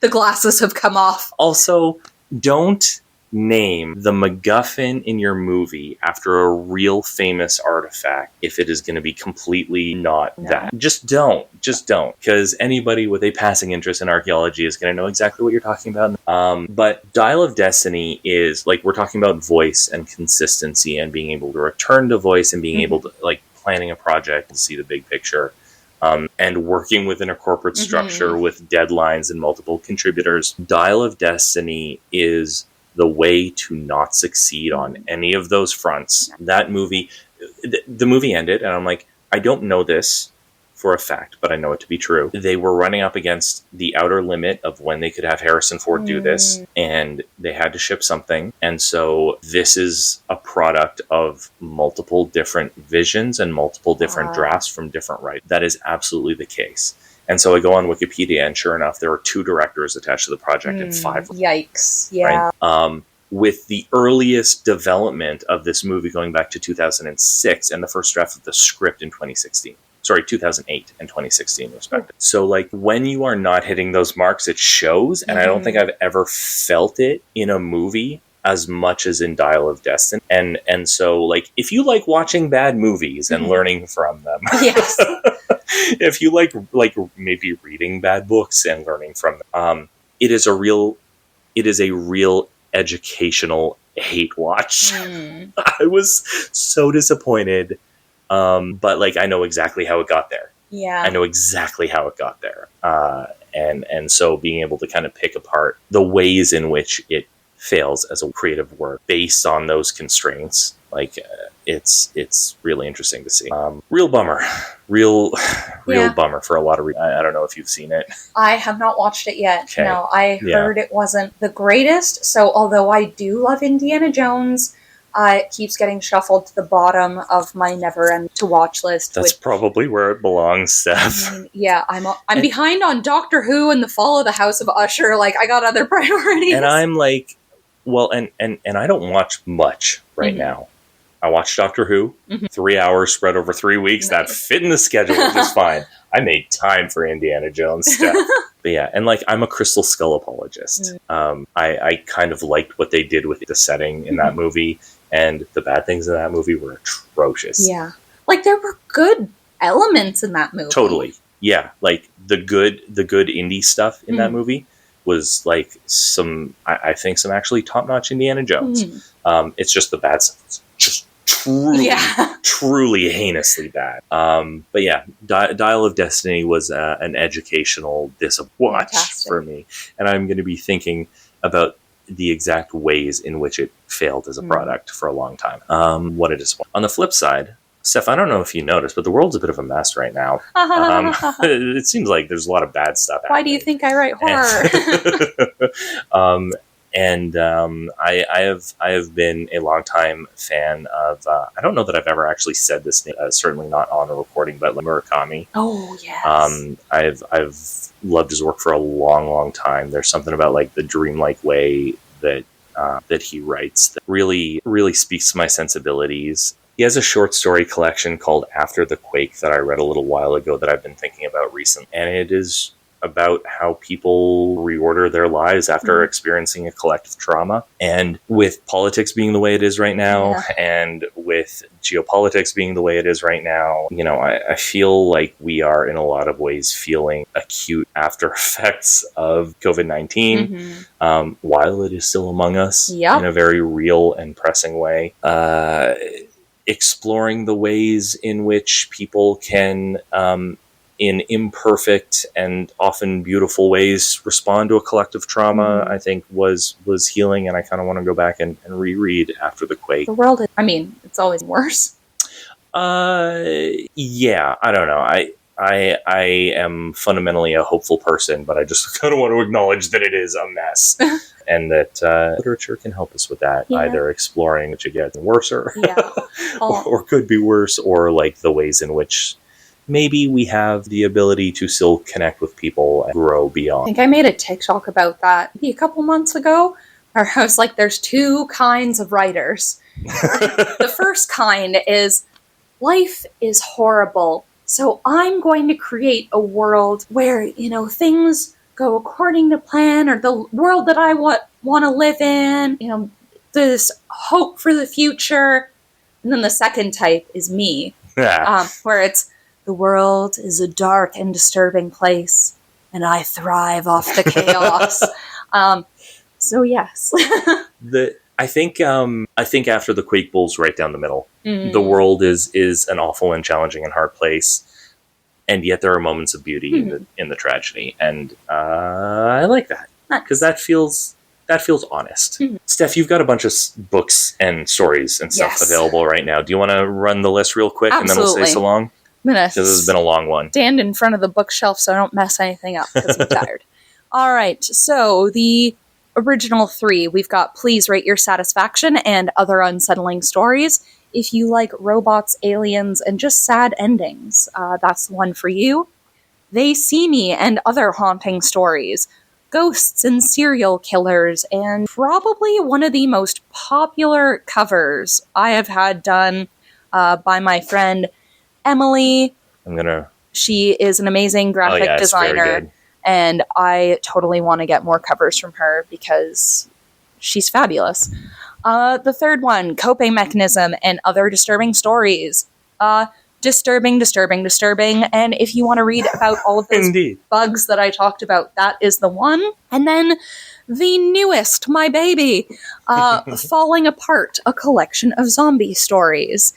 glasses have come off. Also, don't name the MacGuffin in your movie after a real famous artifact if it is going to be completely not that. Just don't. Because anybody with a passing interest in archaeology is going to know exactly what you're talking about. But Dial of Destiny is, like, we're talking about voice and consistency and being able to return to voice and being able to, like, planning a project and see the big picture. And working within a corporate structure with deadlines and multiple contributors. Dial of Destiny is the way to not succeed on any of those fronts. That movie, the movie ended, and I'm like, I don't know this for a fact, but I know it to be true. They were running up against the outer limit of when they could have Harrison Ford do this, and they had to ship something. And so this is a product of multiple different visions and multiple different drafts from different writers. That is absolutely the case. And so I go on Wikipedia, and sure enough, there are 2 directors attached to the project and 5. Yikes. Yeah. Right? With the earliest development of this movie going back to 2006 and the first draft of the script in 2016. Sorry, 2008 and 2016, respectively. So, like, when you are not hitting those marks, it shows. And I don't think I've ever felt it in a movie as much as in Dial of Destiny. And so, like, if you like watching bad movies and learning from them, yes. If you like maybe reading bad books and learning from them, it is a real educational hate watch. I was so disappointed. But, like, I know exactly how it got there. Yeah. I know exactly how it got there. And so being able to kind of pick apart the ways in which it fails as a creative work based on those constraints, like, it's really interesting to see. Real bummer. Real bummer for a lot of reasons. I don't know if you've seen it. I have not watched it yet. Okay. No, I heard it wasn't the greatest. So although I do love Indiana Jones, It keeps getting shuffled to the bottom of my never-end to-watch list. That's probably where it belongs, Steph. Yeah, I'm behind on Doctor Who and the Fall of the House of Usher. Like, I got other priorities. And I'm like, well, and I don't watch much right now. I watched Doctor Who, 3 hours spread over 3 weeks. Nice. That fit in the schedule just fine. I made time for Indiana Jones stuff. But yeah, and like, I'm a Crystal Skull apologist. I kind of liked what they did with the setting in that movie, and the bad things in that movie were atrocious. Yeah. Like, there were good elements in that movie. Totally. Yeah. Like, the good indie stuff in that movie was like I think some actually top-notch Indiana Jones. It's just the bad stuff was just truly heinously bad. But yeah, Dial of Destiny was an educational watch for me. And I'm going to be thinking about the exact ways in which it failed as a product for a long time. What a disappointment. On the flip side, Steph, I don't know if you noticed, but the world's a bit of a mess right now. It seems like there's a lot of bad stuff happening. Why do you think I write horror? I have been a longtime fan of, I don't know that I've ever actually said this name, certainly not on a recording, but Murakami. Oh, yes. I've loved his work for a long, long time. There's something about like the dreamlike way that he writes that really, really speaks to my sensibilities. He has a short story collection called After the Quake that I read a little while ago that I've been thinking about recently. And it is about how people reorder their lives after experiencing a collective trauma. And with politics being the way it is right now, and with geopolitics being the way it is right now, you know, I feel like we are in a lot of ways feeling acute after effects of COVID-19, while it is still among us in a very real and pressing way. Exploring the ways in which people can, in imperfect and often beautiful ways, respond to a collective trauma, I think was healing, and I kind of want to go back and reread After the Quake. The world, it's always worse. Yeah, I don't know. I am fundamentally a hopeful person, but I just kind of want to acknowledge that it is a mess. And that literature can help us with that, either exploring which it gets worse or could be worse, or like the ways in which maybe we have the ability to still connect with people and grow beyond. I think I made a TikTok about that maybe a couple months ago, where I was like, there's two kinds of writers. The first kind is, life is horrible, so I'm going to create a world where, you know, things go according to plan, or the world that I want to live in, you know, this hope for the future. And then the second type is me, where it's, the world is a dark and disturbing place, and I thrive off the chaos. So yes. I think After the Quake Bowl's right down the middle. The world is an awful and challenging and hard place, and yet there are moments of beauty in the tragedy, and I like that because that feels honest. Steph, you've got a bunch of books and stories and stuff available right now. Do you want to run the list real quick, and then we'll say so long? Because this has been a long one. Stand in front of the bookshelf so I don't mess anything up because I'm tired. All right, so the original three, we've got Please Rate Your Satisfaction and Other Unsettling Stories. If you like robots, aliens, and just sad endings, that's the one for you. They See Me and Other Haunting Stories, Ghosts and Serial Killers, and probably one of the most popular covers I have had done by my friend Emily. She is an amazing graphic designer, and I totally want to get more covers from her because she's fabulous. The third one, Coping Mechanism and Other Disturbing Stories. Disturbing. And if you want to read about all of those bugs that I talked about, that is the one. And then the newest, my baby, Falling Apart, a collection of zombie stories.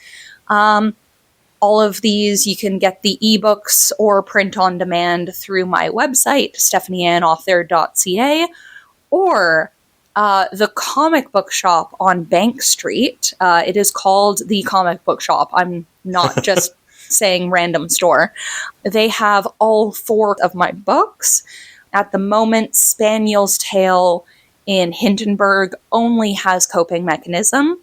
All of these, you can get the ebooks or print on demand through my website, stephanieannauthor.ca, or the comic book shop on Bank Street. It is called the Comic Book Shop. I'm not just saying random store. They have all 4 of my books. At the moment, Spaniel's Tale in Hindenburg only has Coping Mechanism.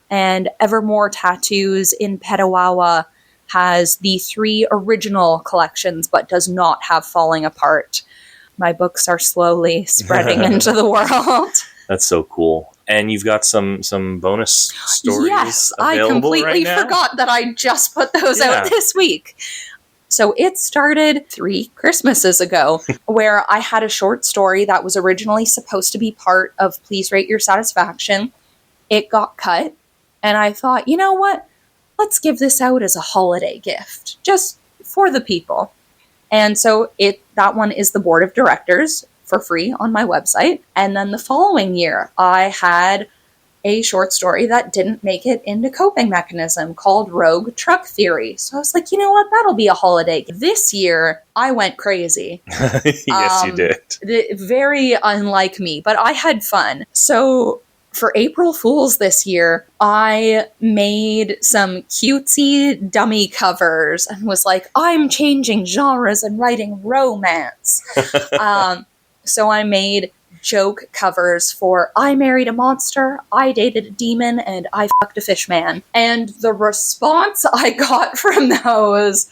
And Evermore Tattoos in Petawawa has the 3 original collections, but does not have Falling Apart. My books are slowly spreading into the world. That's so cool. And you've got some bonus stories yes, available I completely right now? forgot that I just put those out this week. So it started 3 Christmases ago, where I had a short story that was originally supposed to be part of Please Rate Your Satisfaction. It got cut, and I thought, you know what? Let's give this out as a holiday gift, just for the people. And so that one is the board of directors for free on my website. And then the following year, I had a short story that didn't make it into Coping Mechanism called Rogue Truck Theory. So I was like, you know what? That'll be a holiday. This year, I went crazy. Yes, you did. Very unlike me, but I had fun. So for April Fool's this year, I made some cutesy dummy covers and was like, I'm changing genres and writing romance. So I made joke covers for I Married a Monster, I Dated a Demon, and I Fucked a Fish Man. And the response I got from those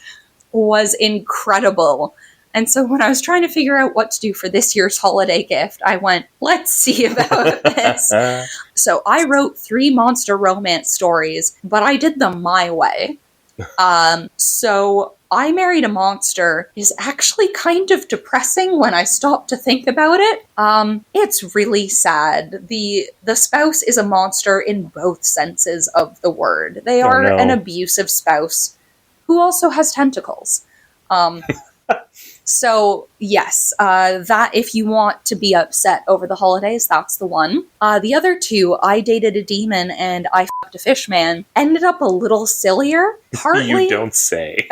was incredible. And so when I was trying to figure out what to do for this year's holiday gift, I went, let's see about this. So I wrote 3 monster romance stories, but I did them my way. So I Married a Monster is actually kind of depressing when I stop to think about it. It's really sad. The spouse is a monster in both senses of the word. They are an abusive spouse who also has tentacles. So yes, that if you want to be upset over the holidays, that's the one. The other 2, I Dated a Demon and I Fucked a Fish Man, ended up a little sillier. Partly, You don't say.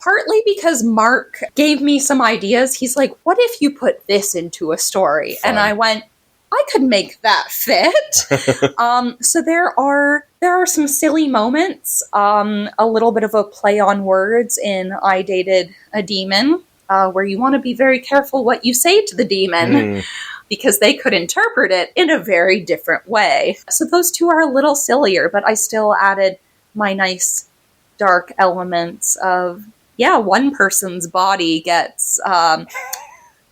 Partly because Mark gave me some ideas. He's like, what if you put this into a story? Fun. And I went, I could make that fit. So there are some silly moments, a little bit of a play on words in I Dated a Demon, where you want to be very careful what you say to the demon, because they could interpret it in a very different way. So those 2 are a little sillier, but I still added my nice dark elements of, one person's body gets the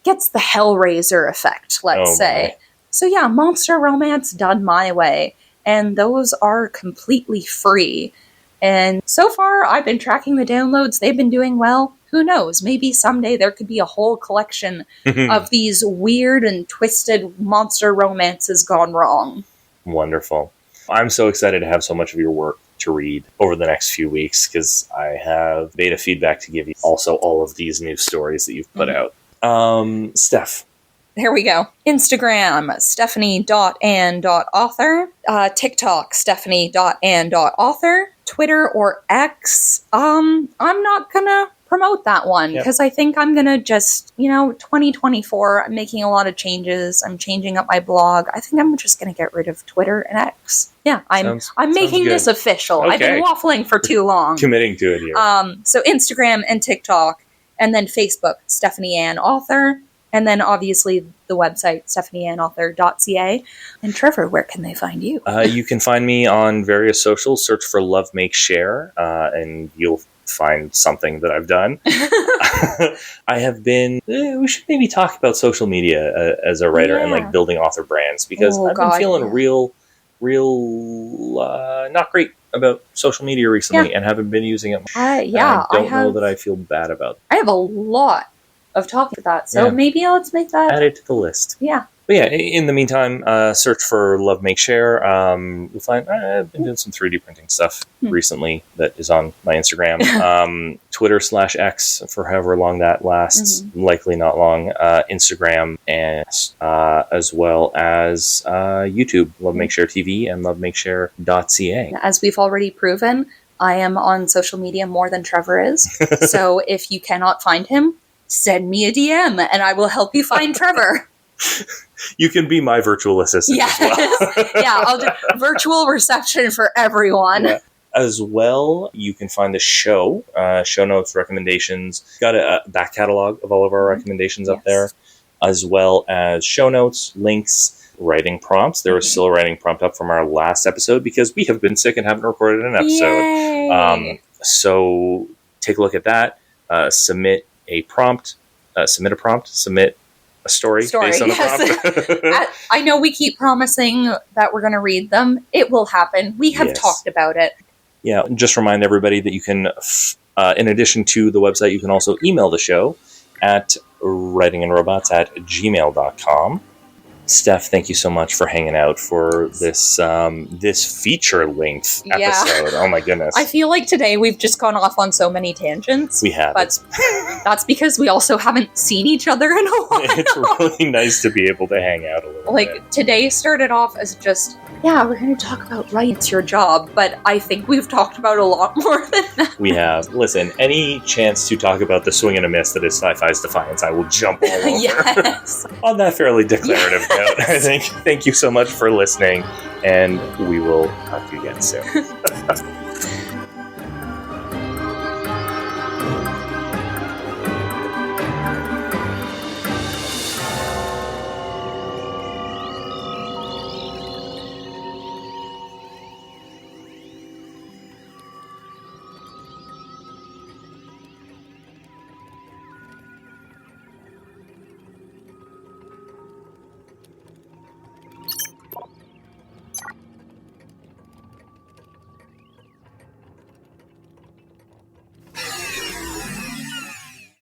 Hellraiser effect, let's say. So monster romance done my way. And those are completely free. And so far, I've been tracking the downloads. They've been doing well. Who knows? Maybe someday there could be a whole collection of these weird and twisted monster romances gone wrong. Wonderful. I'm so excited to have so much of your work to read over the next few weeks, because I have beta feedback to give you. Also, all of these new stories that you've put out. Steph. There we go. Instagram, stephanie.ann.author. TikTok, stephanie.ann.author. Twitter or X. I'm not gonna promote that one because I think I'm gonna just, 2024, I'm making a lot of changes. I'm changing up my blog. I think I'm just gonna get rid of Twitter and X. Yeah, I'm making this official. Okay. I've been waffling for too long. Committing to it here. So Instagram and TikTok, and then Facebook, Stephanie Ann Author. And then, obviously, the website, stephanieannauthor.ca. And Trevor, where can they find you? You can find me on various socials. Search for Love Make Share, and you'll find something that I've done. I have been... we should maybe talk about social media as a writer and building author brands, because I've been feeling real not great about social media recently and haven't been using it. I don't know that I feel bad about it. I have a lot of talking about that, so maybe let's make that add it to the list. But in the meantime, search for Love Make Share. You'll find I've been doing some 3D printing stuff recently that is on my Instagram. Twitter/X for however long that lasts, likely not long. Instagram, and as well as YouTube, Love Make Share TV and lovemakeshare.ca. As we've already proven, I am on social media more than Trevor is. So if you cannot find him, send me a DM and I will help you find Trevor. You can be my virtual assistant as well. I'll do virtual reception for everyone. Yeah. As well, you can find the show notes, recommendations. Got a back catalog of all of our recommendations up there, as well as show notes, links, writing prompts. There was still a writing prompt up from our last episode because we have been sick and haven't recorded an episode. Yay! So take a look at that. Submit a story based on the prompt. I know we keep promising that we're going to read them. It will happen. We have talked about it. Yeah, just remind everybody that you can, in addition to the website, you can also email the show at writingandrobots@gmail.com. Steph, thank you so much for hanging out for this this feature-length episode. Oh my goodness. I feel like today we've just gone off on so many tangents. We have. But that's because we also haven't seen each other in a while. It's really nice to be able to hang out a little bit. Like, today started off as just, we're going to talk about writing. It's your job. But I think we've talked about a lot more than that. We have. Listen, any chance to talk about the swing and a miss that is Sci-Fi's Defiance, I will jump all over. Yes. On that fairly declarative note, I think. Thank you so much for listening, and we will talk to you again soon.